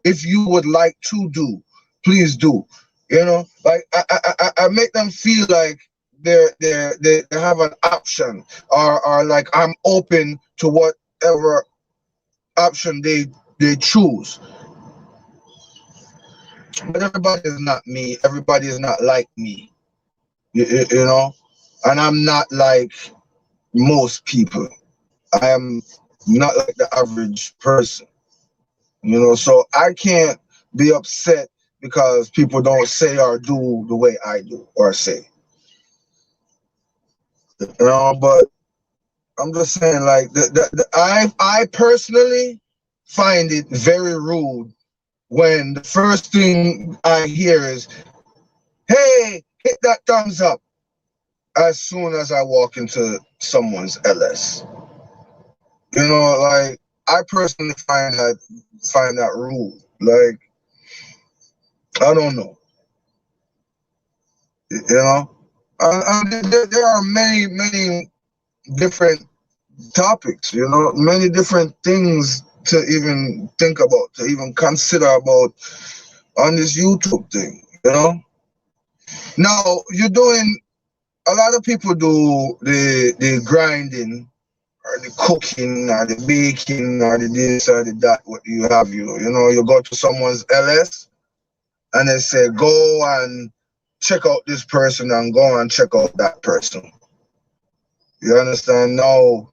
if you would like to do, please do. You know, like I make them feel like they have an option, or like I'm open to whatever option they choose. But everybody is not me. Everybody is not like me. You know, and I'm not like most people. I am not like the average person, you know, so I can't be upset because people don't say or do the way I do or say, you know. But I'm just saying, like, I personally find it very rude when the first thing I hear is, hey, hit that thumbs up, as soon as I walk into someone's LS. You know, like, I personally find that rude. Like, I don't know. You know, there are many different topics. You know, many different things to even think about, to even consider about on this YouTube thing. You know, now you're doing. A lot of people do the grinding, or the cooking, or the baking, or the this, or the that, what you have. You know, you go to someone's LS and they say, go and check out this person and go and check out that person. You understand? Now,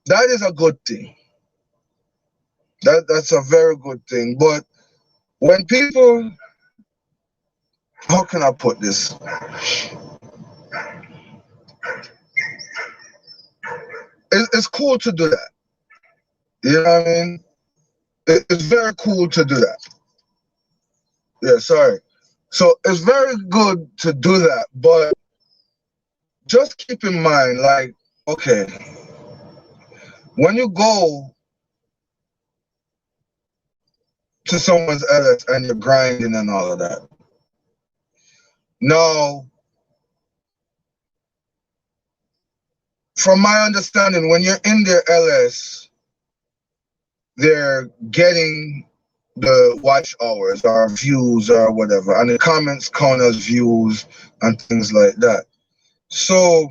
that is a good thing. That's a very good thing. But when people, how can I put this? It's cool to do that. You know what I mean? It's very cool to do that. Yeah, sorry. So it's very good to do that, but just keep in mind, like, okay, when you go to someone's LS and you're grinding and all of that, now, from my understanding, when you're in their LS, they're getting the watch hours or views or whatever, and the comments count as views and things like that. So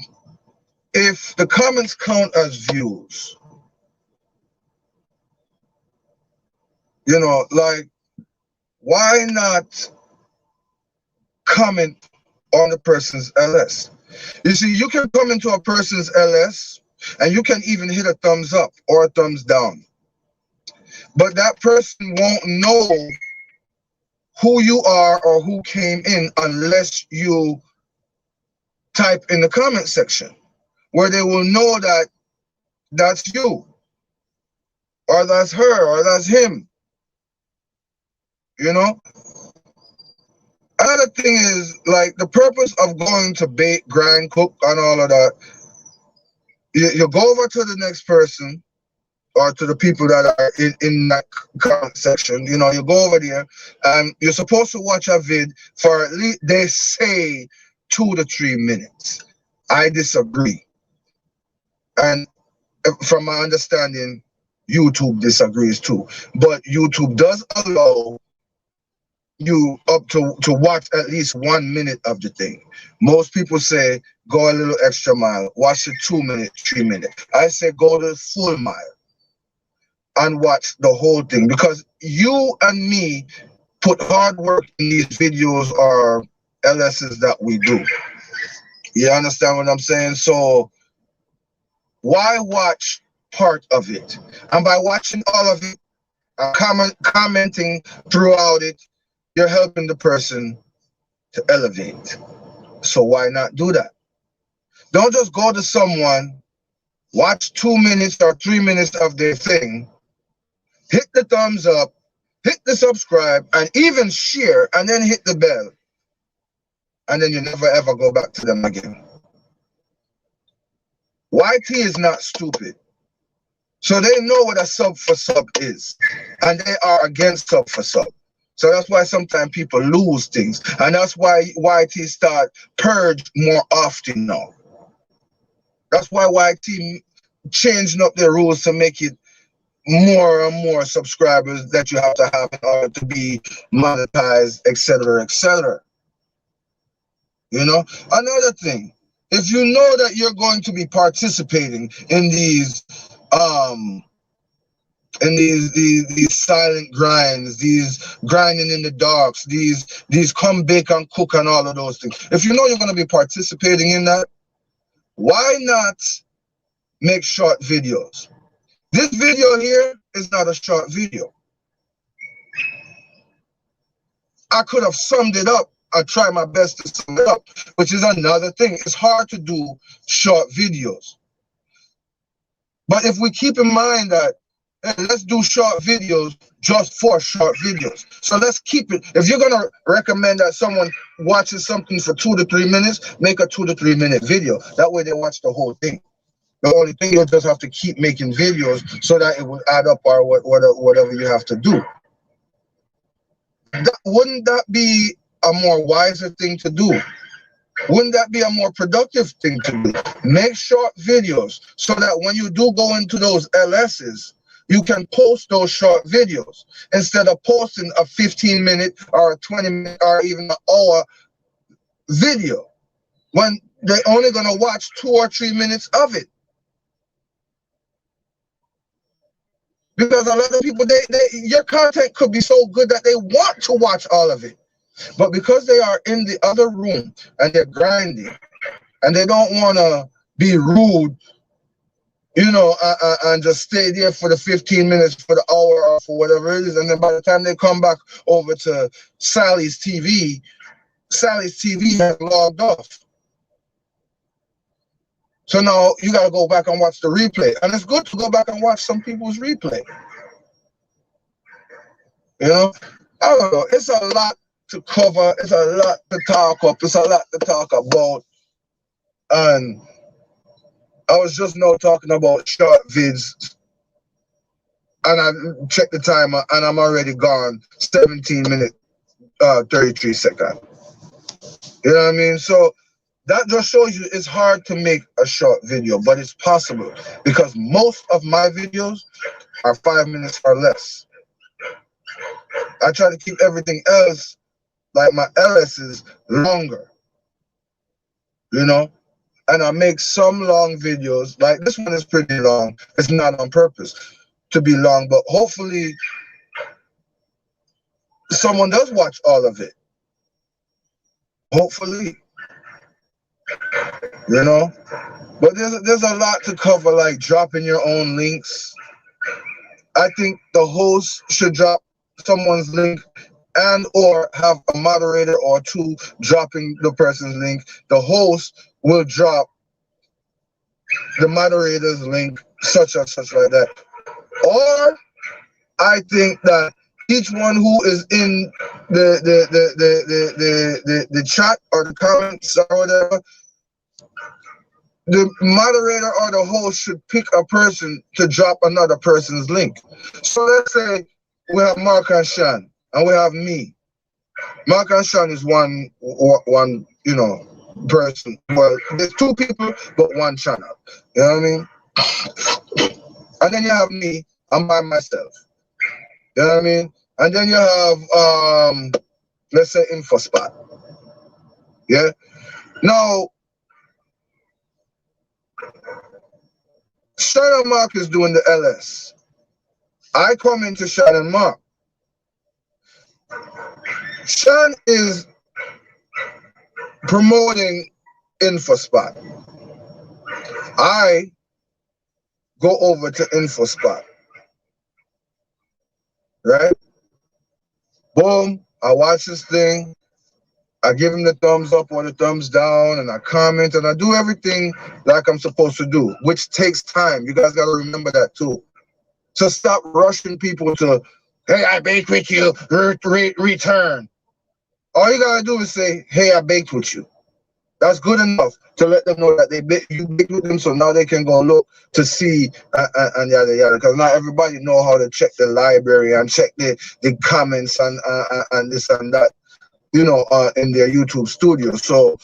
if the comments count as views, you know, like, why not comment on the person's LS? You see, you can come into a person's LS and you can even hit a thumbs up or a thumbs down, but that person won't know who you are or who came in unless you type in the comment section, where they will know that that's you, or that's her, or that's him. You know? Another thing is, like, the purpose of going to bake, grind, cook, and all of that, you go over to the next person or to the people that are in that comment section. You know, you go over there and you're supposed to watch a vid for at least, they say, 2 to 3 minutes. I disagree. And from my understanding, YouTube disagrees too. But YouTube does allow you up to watch at least 1 minute of the thing. Most people say go a little extra mile, watch it 2 minutes, 3 minutes. I say go the full mile and watch the whole thing, because you and me put hard work in these videos or LSs that we do. You understand what I'm saying? So why watch part of it? And by watching all of it, commenting throughout it, you're helping the person to elevate. So why not do that? Don't just go to someone, watch 2 minutes or 3 minutes of their thing, hit the thumbs up, hit the subscribe, and even share, and then hit the bell. And then you never ever go back to them again. YT is not stupid. So they know what a sub for sub is. And they are against sub for sub. So that's why sometimes people lose things. And that's why YT start purge more often now. That's why YT changing up their rules to make it more and more subscribers that you have to have in order to be monetized, etc., etc. You know, another thing, if you know that you're going to be participating in these silent grinds, these grinding in the darks, these come bake and cook and all of those things, if you know you're going to be participating in that, why not make short videos? This video here is not a short video. I could have summed it up. I try my best to sum it up, which is another thing. It's hard to do short videos. But if we keep in mind that, hey, let's do short videos just for short videos. So let's keep it. If you're going to recommend that someone watches something for 2 to 3 minutes, make a 2 to 3 minute video. That way they watch the whole thing. The only thing, you'll just have to keep making videos so that it will add up, or whatever you have to do. Wouldn't that be a more wiser thing to do? Wouldn't that be a more productive thing to do? Make short videos so that when you do go into those LSs, you can post those short videos instead of posting a 15-minute or a 20-minute or even an hour video when they're only going to watch 2 or 3 minutes of it. Because a lot of people, your content could be so good that they want to watch all of it. But because they are in the other room and they're grinding and they don't want to be rude, you know, and just stay there for the 15 minutes, for the hour, or for whatever it is. And then by the time they come back over to Sally's TV has logged off. So now you got to go back and watch the replay. And it's good to go back and watch some people's replay. You know, I don't know. It's a lot to cover. It's a lot to talk up. It's a lot to talk about. And I was just now talking about short vids. And I checked the timer and I'm already gone 17 minutes, 33 seconds. You know what I mean? So that just shows you it's hard to make a short video, but it's possible because most of my videos are 5 minutes or less. I try to keep everything else, like my LSs, longer, you know? And I make some long videos, like this one is pretty long. It's not on purpose to be long, but hopefully someone does watch all of it. Hopefully. You know, but there's a lot to cover, like dropping your own links. I think the host should drop someone's link and or have a moderator or two dropping the person's link. The host will drop the moderator's link, such and such like that. Or I think that each one who is in the chat or the comments or whatever, the moderator or the host should pick a person to drop another person's link. So let's say we have Mark and Sean, and we have me. Mark and Sean is one, you know, person. Well, there's two people, but one channel. You know what I mean? And then you have me, I'm by myself. You know what I mean? And then you have, let's say, InfoSpot. Yeah? Now, Sean and Mark is doing the LS. I come into Sean and Mark. Sean is promoting InfoSpot. I go over to InfoSpot. Right? Boom, I watch this thing. I give him the thumbs up or the thumbs down, and I comment, and I do everything like I'm supposed to do, which takes time. You guys got to remember that too. So stop rushing people to, hey, I baked with you, return. All you got to do is say, hey, I baked with you. That's good enough to let them know that you baked with them, so now they can go look to see and yada yada. Because not everybody know how to check the library and check the comments and this and that, you know, in their YouTube studio. So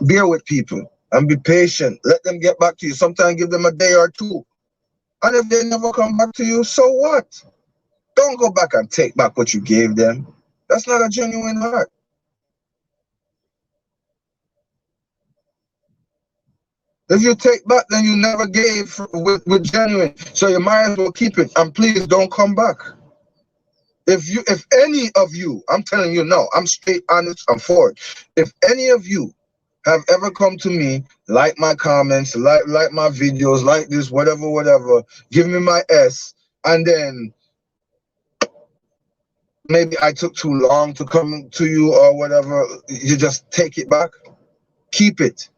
bear with people and be patient. Let them get back to you. Sometimes give them a day or two. And if they never come back to you, so what? Don't go back and take back what you gave them. That's not a genuine heart. If you take back, then you never gave with genuine. So you might as well keep it. And please don't come back. If any of you, I'm telling you now, I'm straight, honest, I'm forward. If any of you have ever come to me, like my comments, like my videos, like this, whatever, give me my S, and then maybe I took too long to come to you or whatever, you just take it back. Keep it.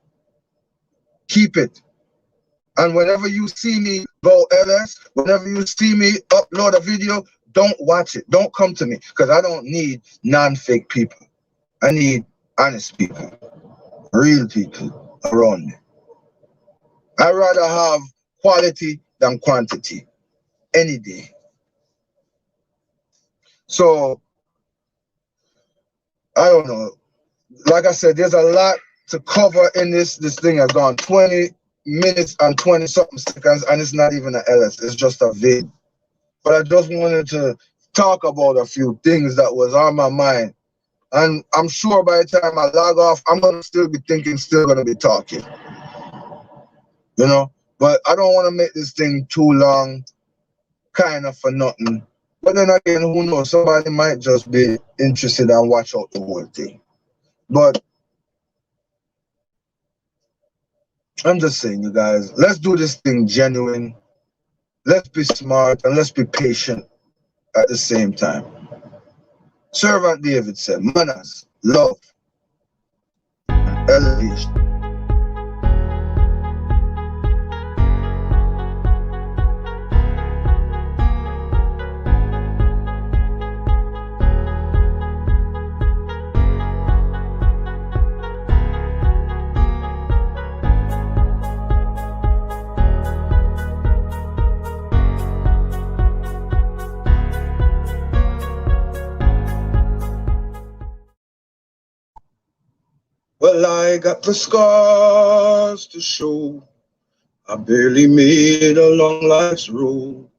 Keep it. And whenever you see me go LS, whenever you see me upload a video, don't watch it. Don't come to me, because I don't need non-fake people. I need honest people, real people around me. I'd rather have quality than quantity any day. So, I don't know. Like I said, there's a lot to cover in this. This thing has gone 20 minutes and 20 something seconds, and it's not even an LS, it's just a vid. But I just wanted to talk about a few things that was on my mind. And I'm sure by the time I log off, I'm going to still be thinking, still going to be talking. You know? But I don't want to make this thing too long, kind of for nothing. But then again, who knows? Somebody might just be interested and watch out the whole thing. But I'm just saying, you guys, let's do this thing genuine. Let's be smart and let's be patient at the same time. Servant David said, manners, love, elevation. Well, I got the scars to show. I barely made a long life's road.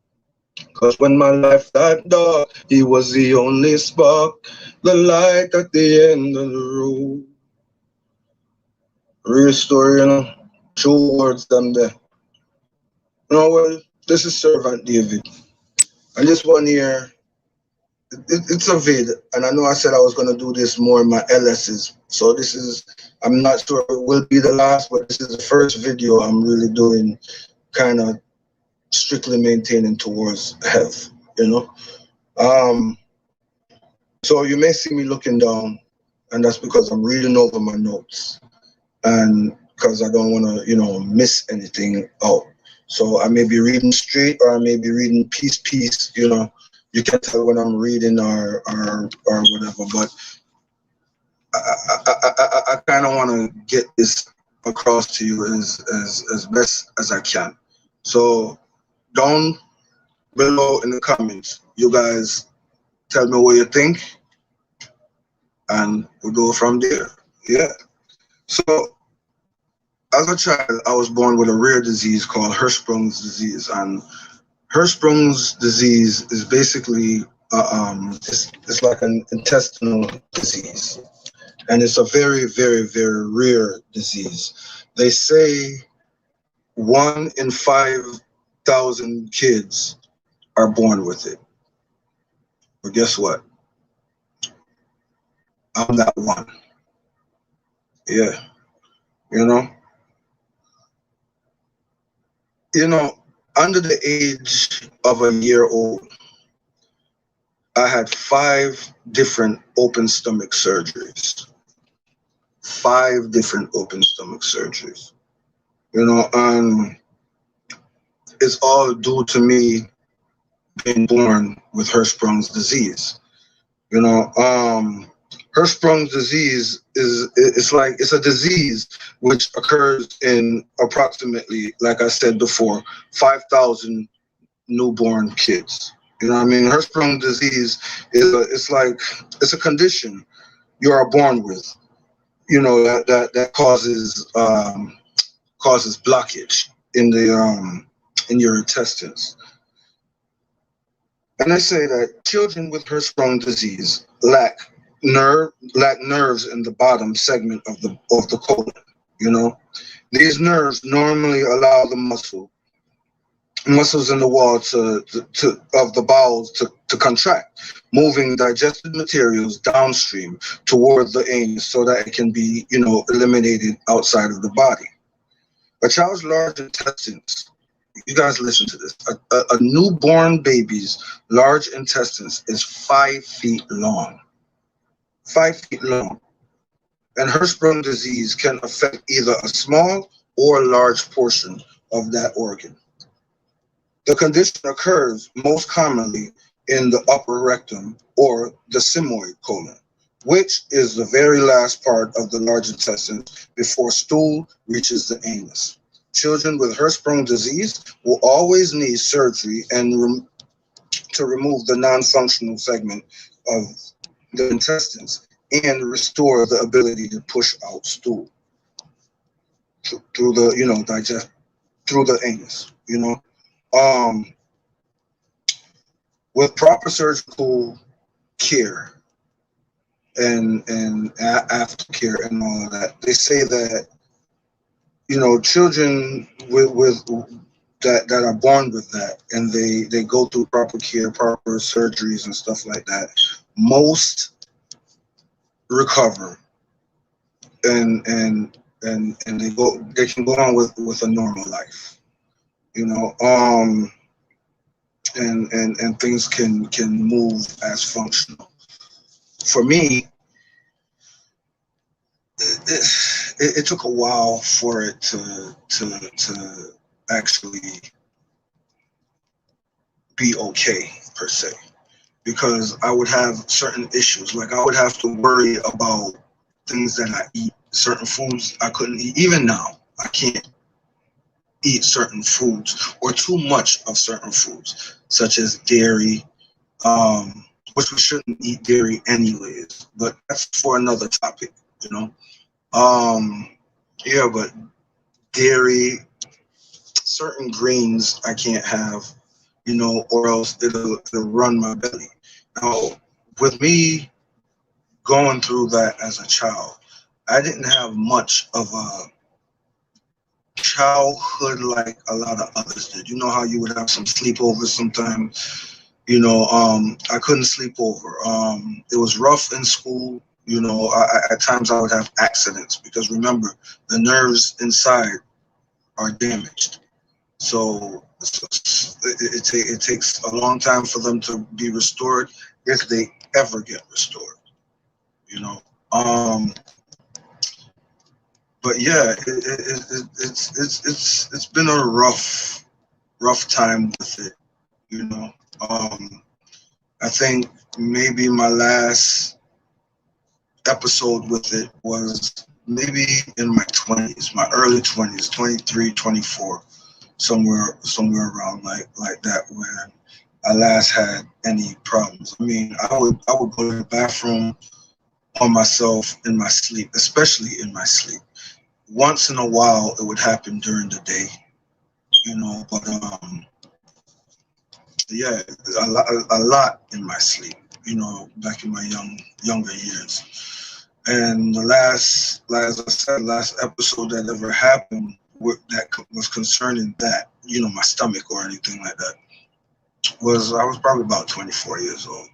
'Cause when my life got dark, he was the only spark, the light at the end of the road. Real story, you know. True words done there. You know, well, this is Servant David. And this one here, it's a vid, and I know I said I was going to do this more in my LSs. So this is, I'm not sure it will be the last, but this is the first video I'm really doing, kind of strictly maintaining towards health, you know. So you may see me looking down, and that's because I'm reading over my notes. And because I don't want to, miss anything out. So I may be reading straight, or I may be reading piece. You can tell when I'm reading or whatever. But I kind of want to get this across to you as best as I can. So down below in the comments, you guys tell me what you think, and we go from there. Yeah. So as a child, I was born with a rare disease called Hirschsprung's disease, and Hirschsprung's disease is basically it's like an intestinal disease, and it's a very, very, very rare disease. They say 1 in 5,000 kids are born with it. But guess what? I'm that one. Yeah, you know, under the age of a year old, I had 5 different open stomach surgeries. 5 different open stomach surgeries. And it's all due to me being born with Hirschsprung's disease. Hirschsprung's disease it's a disease which occurs in approximately, like I said before, 5,000 newborn kids. You know what I mean? Hirschsprung disease it's a condition you are born with. That causes blockage in your intestines. And they say that children with Hirschsprung disease lack nerves in the bottom segment of the colon. These nerves normally allow the muscles in the wall of the bowels to contract, moving digested materials downstream toward the anus so that it can be, eliminated outside of the body. A child's large intestines, you guys listen to this, a newborn baby's large intestines is 5 feet long. 5 feet long. And Hirschsprung disease can affect either a small or a large portion of that organ. The condition occurs most commonly in the upper rectum or the sigmoid colon, which is the very last part of the large intestine before stool reaches the anus. Children with Hirschsprung disease will always need surgery to remove the non-functional segment of the intestines and restore the ability to push out stool through the digest through the anus. With proper surgical care and aftercare and all of that, they say that children with that are born with that, and they go through proper care, proper surgeries and stuff like that, most recover and they can go on with a normal life. And things can move as functional. For me, it took a while for it to actually be okay, per se, because I would have certain issues. Like, I would have to worry about things that I eat, certain foods I couldn't eat. Even now, I can't eat certain foods or too much of certain foods, such as dairy, which we shouldn't eat dairy anyways, but that's for another topic. But dairy, certain grains I can't have, or else it'll run my belly. Now, with me going through that as a child, I didn't have much of a childhood like a lot of others did. You know how you would have some sleepovers sometimes? I couldn't sleep over. It was rough in school. At times I would have accidents because, remember, the nerves inside are damaged. So it takes a long time for them to be restored, if they ever get restored. but yeah, it's been a rough time with it, you know. I think maybe my last episode with it was maybe in my 20s, my early 20s, 23, 24, somewhere around like that, when I last had any problems. I mean, I would go to the bathroom on myself in my sleep, especially in my sleep. Once in a while, it would happen during the day, you know, but yeah, a lot in my sleep, you know, back in my younger years. And the last, like as I said, last episode that ever happened that was concerning that, you know, my stomach or anything like that, was I was probably about 24 years old,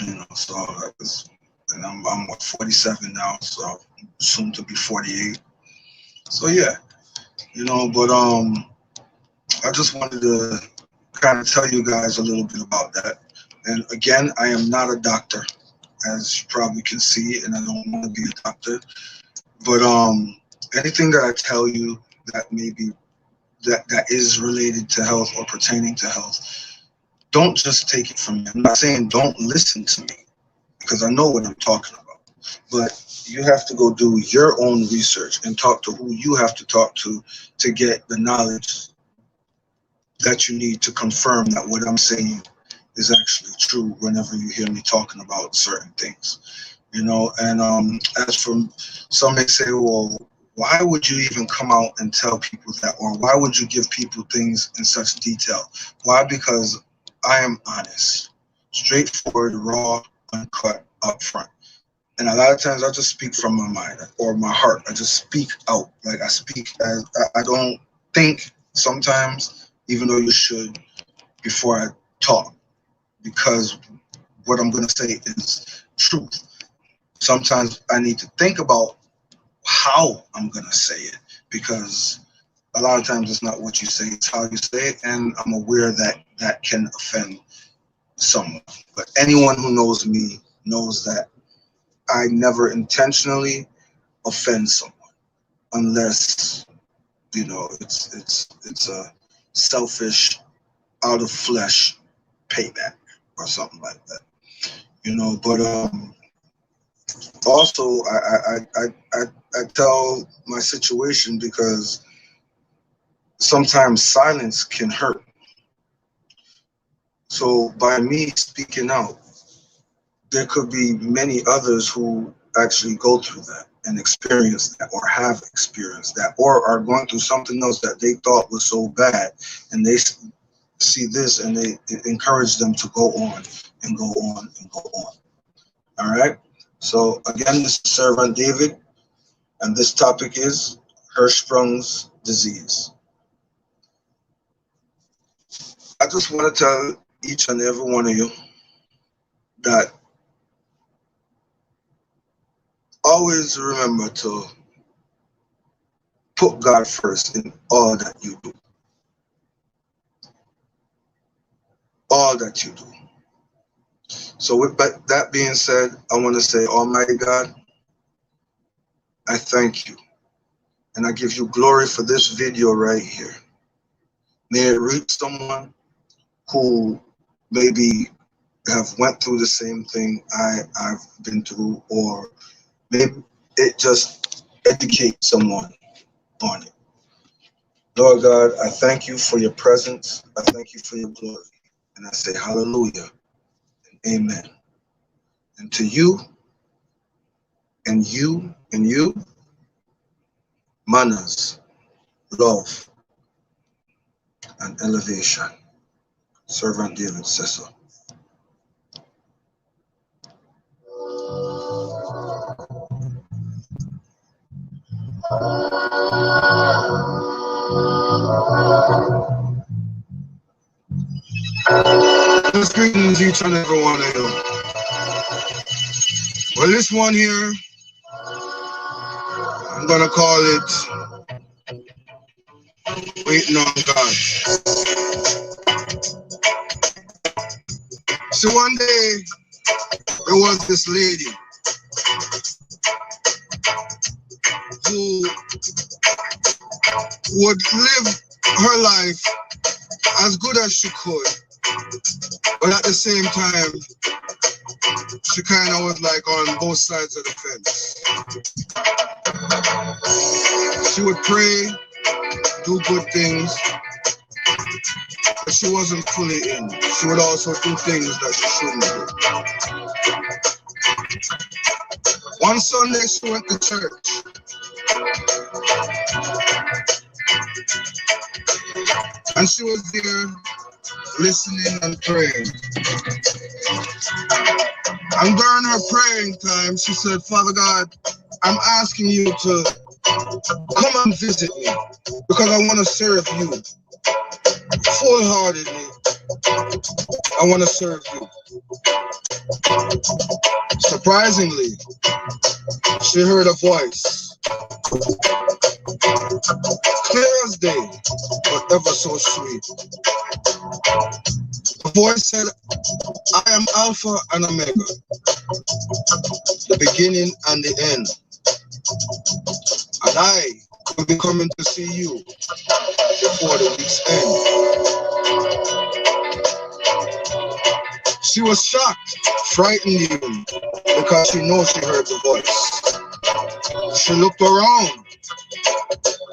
you know, so that was, and I'm what, 47 now, so soon to be 48. So yeah, you know, but I just wanted to kind of tell you guys a little bit about that. And again, I am not a doctor, as you probably can see, and I don't want to be a doctor. But anything that I tell you that maybe that is related to health or pertaining to health, don't just take it from me. I'm not saying don't listen to me, because I know what I'm talking about. But you have to go do your own research and talk to who you have to talk to get the knowledge that you need to confirm that what I'm saying is actually true whenever you hear me talking about certain things, you know. And as for some may say, well, why would you even come out and tell people that, or why would you give people things in such detail? Why? Because I am honest, straightforward, raw, uncut, upfront. And a lot of times I just speak from my mind or my heart. I just speak out. Like I speak as I don't think sometimes, even though you should, before I talk, because what I'm going to say is truth. Sometimes I need to think about how I'm going to say it, because a lot of times it's not what you say, it's how you say it. And I'm aware that that can offend someone. But anyone who knows me knows that I never intentionally offend someone, unless, you know, it's a selfish, out of flesh payback or something like that, you know. But also I tell my situation, because sometimes silence can hurt. So by me speaking out, there could be many others who actually go through that and experience that, or have experienced that, or are going through something else that they thought was so bad, and they see this and it encourage them to go on and go on and go on. All right. So again, this is Servant David, and this topic is Hirschsprung's disease. I just want to tell each and every one of you that always remember to put God first in all that you do. All that you do. So with that being said, I want to say, Almighty God, I thank you. And I give you glory for this video right here. May it reach someone who maybe have went through the same thing I've been through, or maybe it just educates someone on it. Lord God, I thank you for your presence. I thank you for your glory. And I say hallelujah and amen. And to you, and you, and you, manners, love, and elevation. Servant David says so. Just greetings each and every one of you. Well, this one here, I'm gonna call it Waiting on God. So one day, there was this lady who would live her life as good as she could, but at the same time, she kind of was like on both sides of the fence. She would pray, do good things, but she wasn't fully in. She would also do things that she shouldn't do. One Sunday she went to church. And she was there listening and praying. And during her praying time, she said, Father God, I'm asking you to come and visit me because I want to serve you full-heartedly. I want to serve you. Surprisingly, she heard a voice, clear as day, but ever so sweet. The voice said, I am Alpha and Omega, the beginning and the end. And I will be coming to see you before the week's end. She was shocked, frightened even, because she knows she heard the voice. She looked around,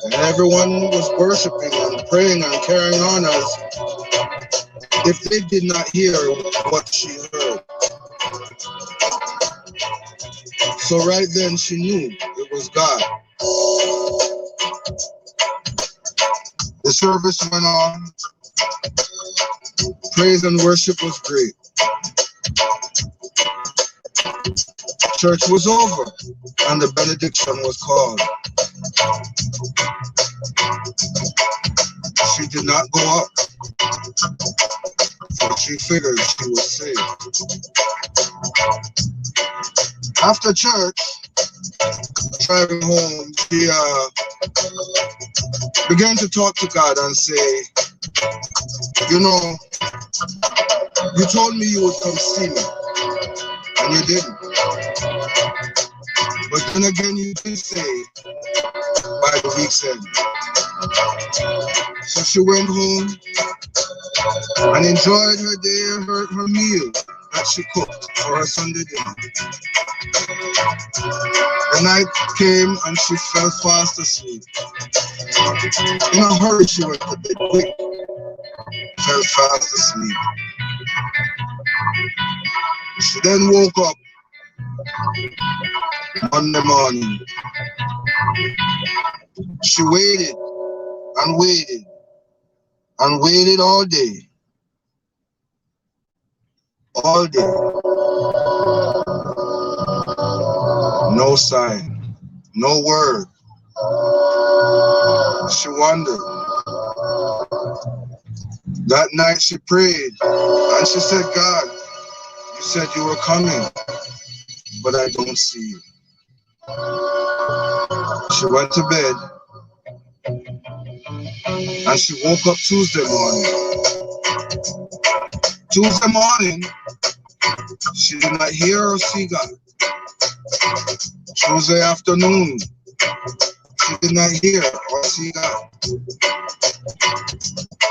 and everyone was worshiping and praying and carrying on as if they did not hear what she heard. So right then she knew it was God. The service went on. Praise and worship was great. Church was over and the benediction was called. She did not go up, but she figured she was saved. After church, driving home, she began to talk to God and say, you know, you told me you would come see me, and you didn't. But then again, you did say by the week's end. So she went home and enjoyed her day, her meal that she cooked for her Sunday dinner. The night came and she fell fast asleep. In a hurry, she went to bed quick, fell fast asleep. She then woke up Monday morning. She waited and waited and waited all day. All day. No sign, no word. She wondered. That night she prayed and she said, God, you said you were coming, but I don't see you. She went to bed and she woke up Tuesday morning. Tuesday morning, she did not hear or see God. Tuesday afternoon, she did not hear or see God.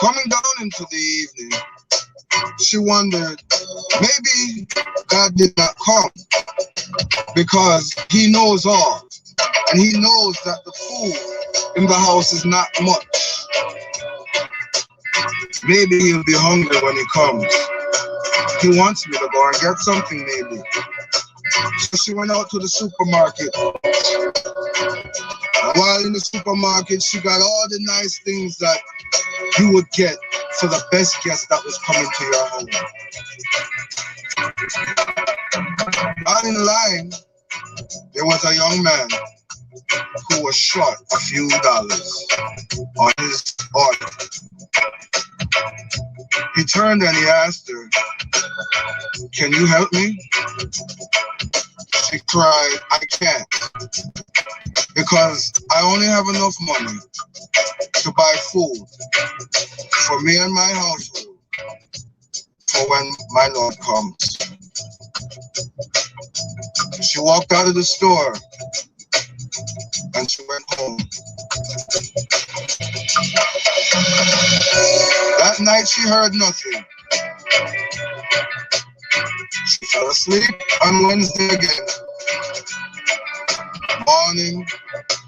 Coming down into the evening, she wondered, maybe God did not come because he knows all. And he knows that the food in the house is not much. Maybe he'll be hungry when he comes. He wants me to go and get something maybe. So she went out to the supermarket. And while in the supermarket, she got all the nice things that you would get for the best guest that was coming to your home. All in line, there was a young man who was short a few dollars on his order. He turned and he asked her, can you help me? She cried, I can't, because I only have enough money to buy food for me and my household for when my Lord comes. She walked out of the store and she went home. night she heard nothing. She fell asleep on Wednesday again. Morning,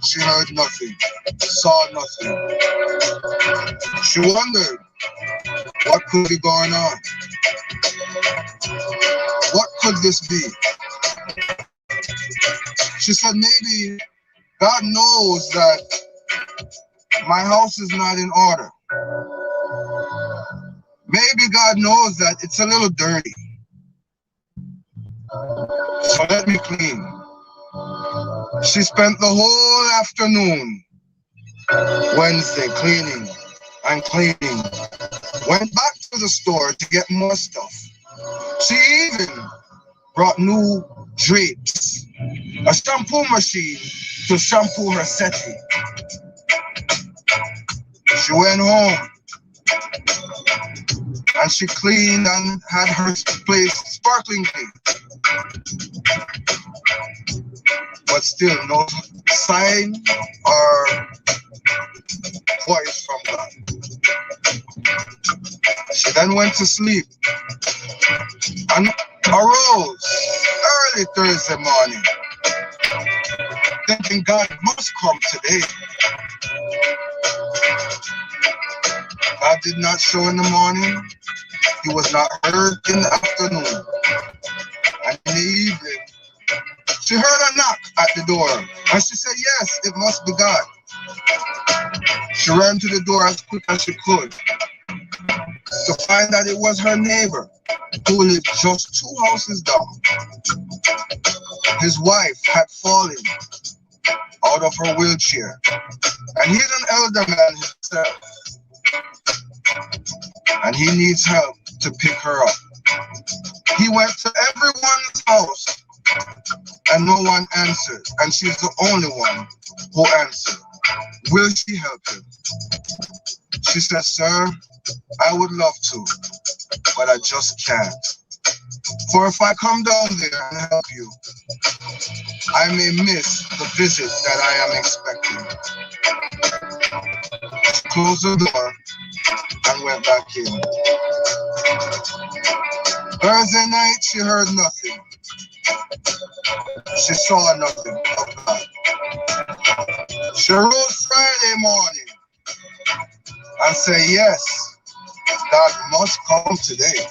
she heard nothing, saw nothing. She wondered what could be going on. What could this be? She said, maybe God knows that my house is not in order. Maybe God knows that it's a little dirty. So let me clean. She spent the whole afternoon Wednesday cleaning and cleaning. Went back to the store to get more stuff. She even brought new drapes, a shampoo machine to shampoo her settee. She went home and she cleaned and had her place sparkling clean. But still no sign or voice from God. She then went to sleep and arose early Thursday morning, thinking God must come today. God did not show in the morning. He was not heard in the afternoon. And in the evening, she heard a knock at the door, and she said, yes, it must be God. She ran to the door as quick as she could to find that it was her neighbor who lived just 2 houses down. His wife had fallen out of her wheelchair, and he's an elder man himself, and he needs help to pick her up. He went to everyone's house and no one answered, and she's the only one who answered. Will she help him? She said, sir, I would love to, but I just can't. For if I come down there and help you, I may miss the visit that I am expecting. She closed the door and went back in. Thursday night, she heard nothing. She saw nothing of God. She rose Friday morning and said, yes, God must come today.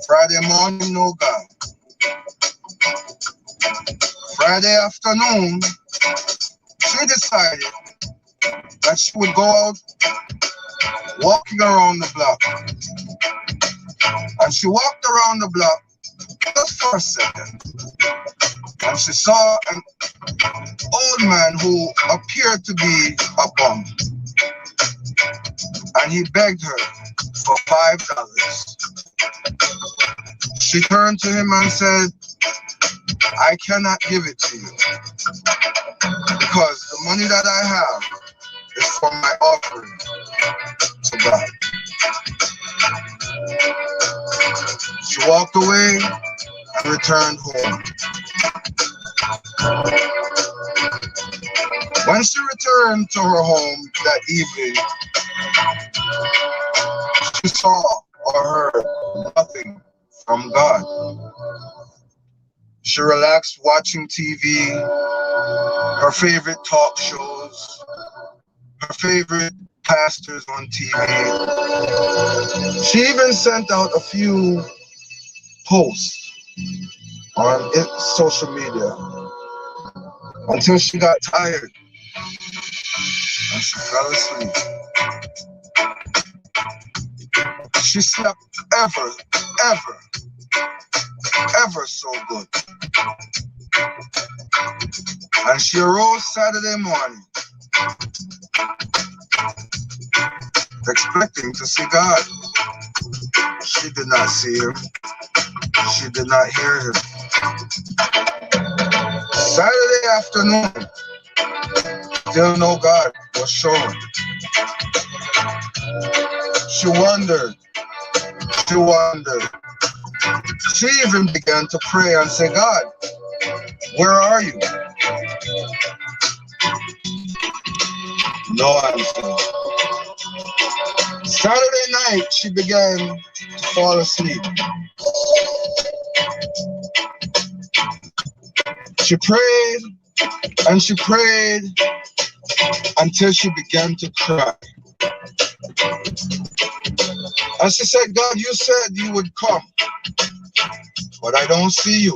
Friday morning, no God. Friday afternoon, she decided that she would go out walking around the block. And she walked around the block just for a second. And she saw an old man who appeared to be a bum. And he begged her for $5. She turned to him and said, I cannot give it to you because the money that I have is for my offering to God. She walked away and returned home. When she returned to her home that evening, she saw or heard nothing from God. She relaxed watching TV, her favorite talk shows, her favorite pastors on TV. She even sent out a few posts on social media until she got tired and she fell asleep. She slept ever so good. And she arose Saturday morning expecting to see God. She did not see him. She did not hear him. Saturday afternoon, still no God was showing. She wondered. She even began to pray and say, God, where are you? No answer. Saturday night, she began to fall asleep. She prayed and she prayed until she began to cry. And she said, God, you said you would come, but I don't see you.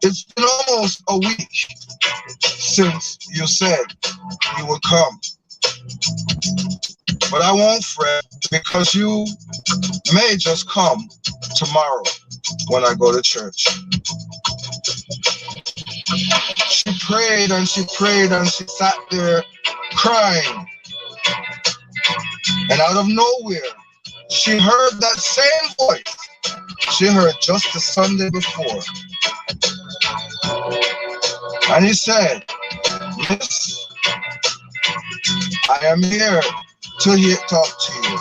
It's been almost a week since you said you would come. But I won't fret, because you may just come tomorrow when I go to church. She prayed and she prayed and she sat there crying. And out of nowhere, she heard that same voice she heard just the Sunday before. And he said, Miss, I am here to talk to you.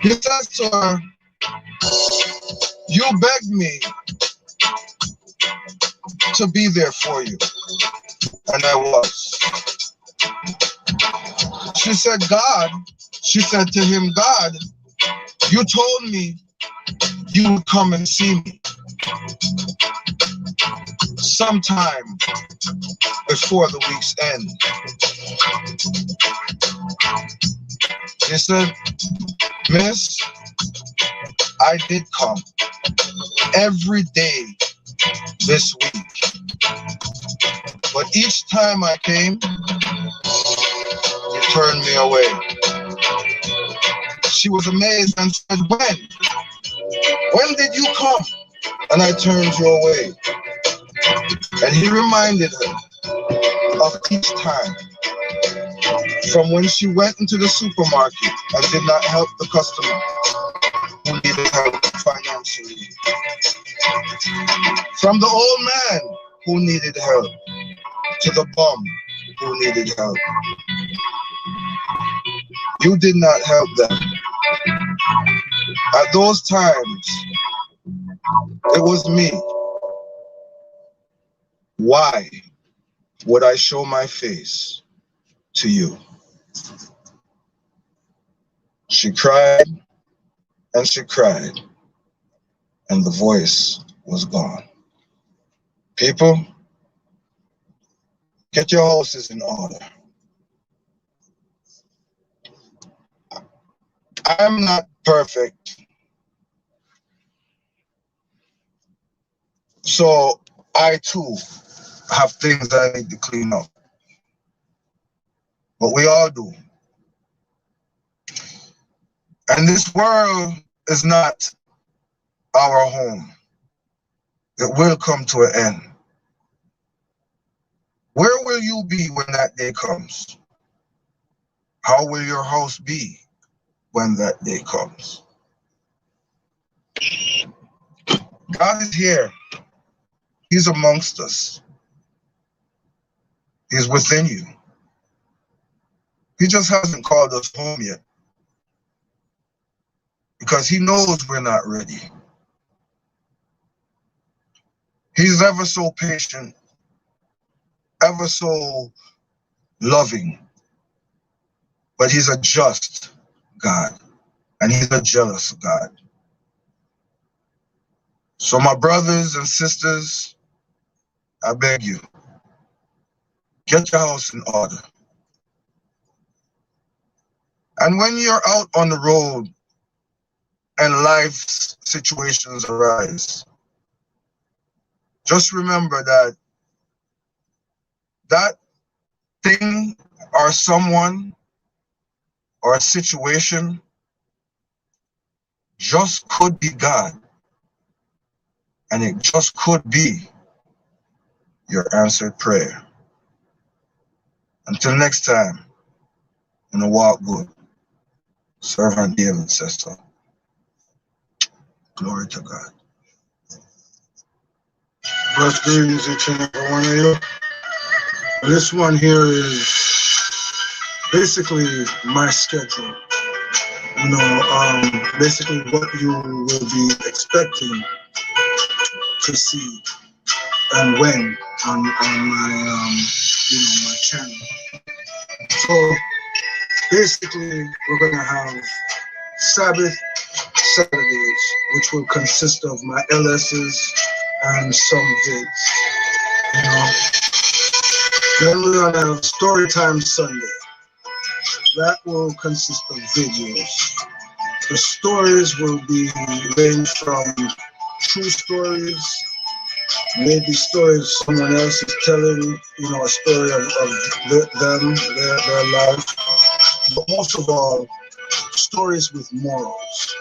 He says to her, you begged me to be there for you, and I was. She said to him, God, you told me you would come and see me sometime before the week's end. He said, Miss, I did come every day this week. But each time I came, you turned me away. She was amazed and said, when did you come? And I turned you away. And he reminded her of each time, from when she went into the supermarket and did not help the customer who needed help financially, from the old man who needed help to the bum who needed help. You did not help them. At those times, it was me. Why would I show my face to you? She cried and she cried, and the voice was gone. People, get your houses in order. I'm not perfect, so I too have things that I need to clean up. But we all do. And this world is not our home. It will come to an end. Where will you be when that day comes? How will your house be when that day comes? God is here. He's amongst us. He's within you. He just hasn't called us home yet, because he knows we're not ready. He's ever so patient, ever so loving, but he's a just God, and he's a jealous God. So my brothers and sisters, I beg you, get your house in order. And when you're out on the road and life's situations arise, just remember that that thing or someone or a situation just could be God, and it just could be your answered prayer. Until next time, in a walk good, Servant David says so. Glory to God. Blessed greetings each and every one of you. This one here is basically my schedule. You know, basically what you will be expecting to see and when on my my channel. So basically, we're gonna have Sabbath Saturdays, which will consist of my LSs and some vids. You know. Then we're gonna have Storytime Sunday. That will consist of videos. The stories will be range from true stories, maybe stories someone else is telling, a story of them, their life, but most of all, stories with morals.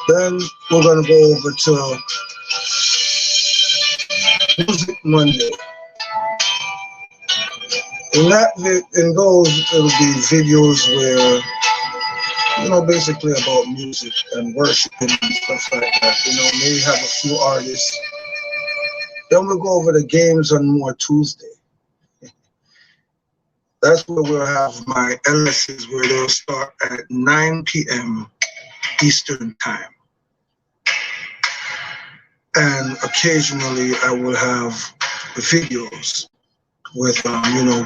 Then we're gonna go over to Music Monday. In those, it'll be videos where, basically about music and worshiping and stuff like that. Maybe have a few artists. Then we'll go over the games on more Tuesday. That's where we'll have my LSs where they'll start at 9 p.m. Eastern Time. And occasionally I will have videos with,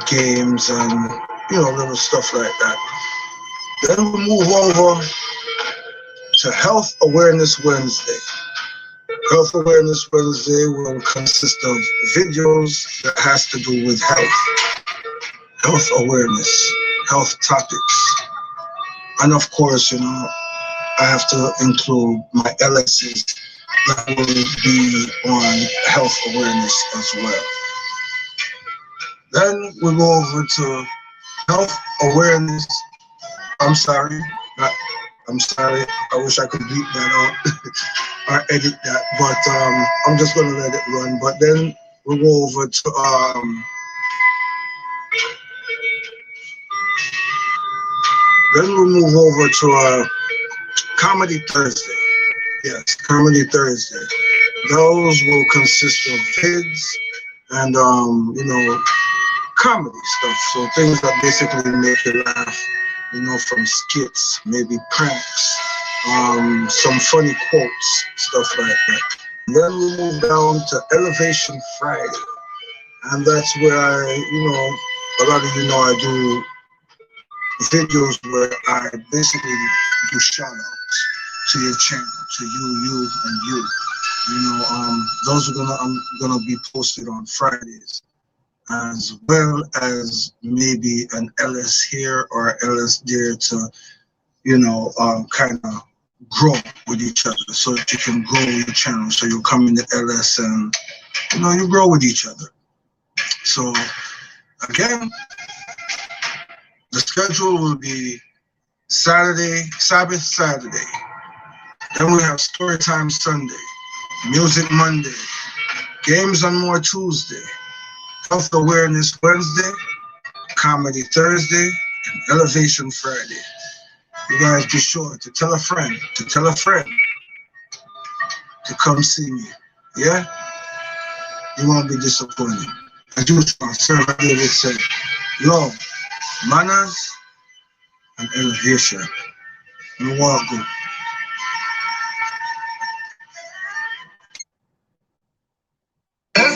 games and, little stuff like that. Then we'll move over to Health Awareness Wednesday. Health Awareness Wednesday will consist of videos that has to do with health awareness, health topics. And of course, I have to include my LSs that will be on health awareness as well. Then we go over to health awareness. I'm sorry. I wish I could bleep that out or edit that, but I'm just gonna let it run. But then we'll go over to then we'll move over to Comedy Thursday. Yes, Comedy Thursday. Those will consist of vids and comedy stuff. So things that basically make you laugh. From skits, maybe pranks, some funny quotes, stuff like that. Then we move down to Elevation Friday. And that's where a lot of I do videos where I basically do shout outs to your channel, to you, and you. Those I'm gonna be posted on Fridays, as well as maybe an LS here or LS there to, kind of grow with each other so that you can grow your channel. So you come in the LS and, you grow with each other. So again, the schedule will be Sabbath Saturday. Then we have Storytime Sunday, Music Monday, Games on More Tuesday, Health Awareness Wednesday, Comedy Thursday, and Elevation Friday. You guys be sure to tell a friend to come see me. Yeah? You won't be disappointed. As you Servant David said, love, manners, and elevation. You walk good.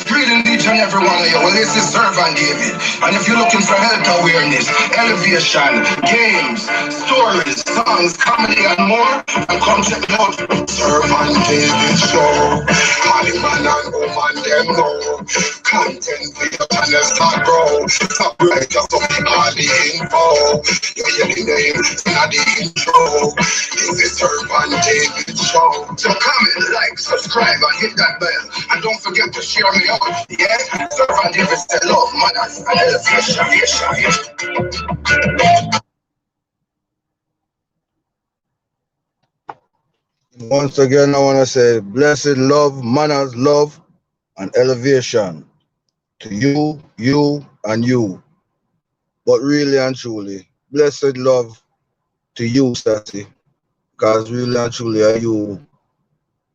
Greeting each and every one of you. Well, this is Servant David. And if you're looking for health awareness, elevation, games, stories, songs, comedy, and more, then come check it out. Servant David Show. Honey man and woman, them know. Content for your channel start grow. Top right, just up all the info. You hear the name, not the intro. This is Servant David Show. So comment, like, subscribe, and hit that bell. And don't forget to share me out. Yeah, Servant David said love, manners, and elevation. Once again, I want to say blessed love, manners, love, and elevation to you, and you. But really and truly, blessed love to you, Sassy, because really and truly, you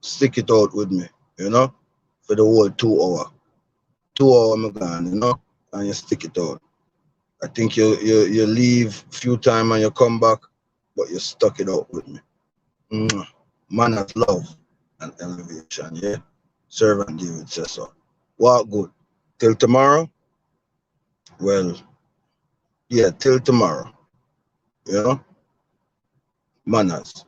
stick it out with me, for the whole 2 hour. 2 hour I'm gone, and you stick it out. I think you leave a few times and you come back, but you stuck it out with me. Manners, love, and elevation, yeah? Servant David says so. walk good. Till tomorrow, well, yeah, till tomorrow. You know? Manners.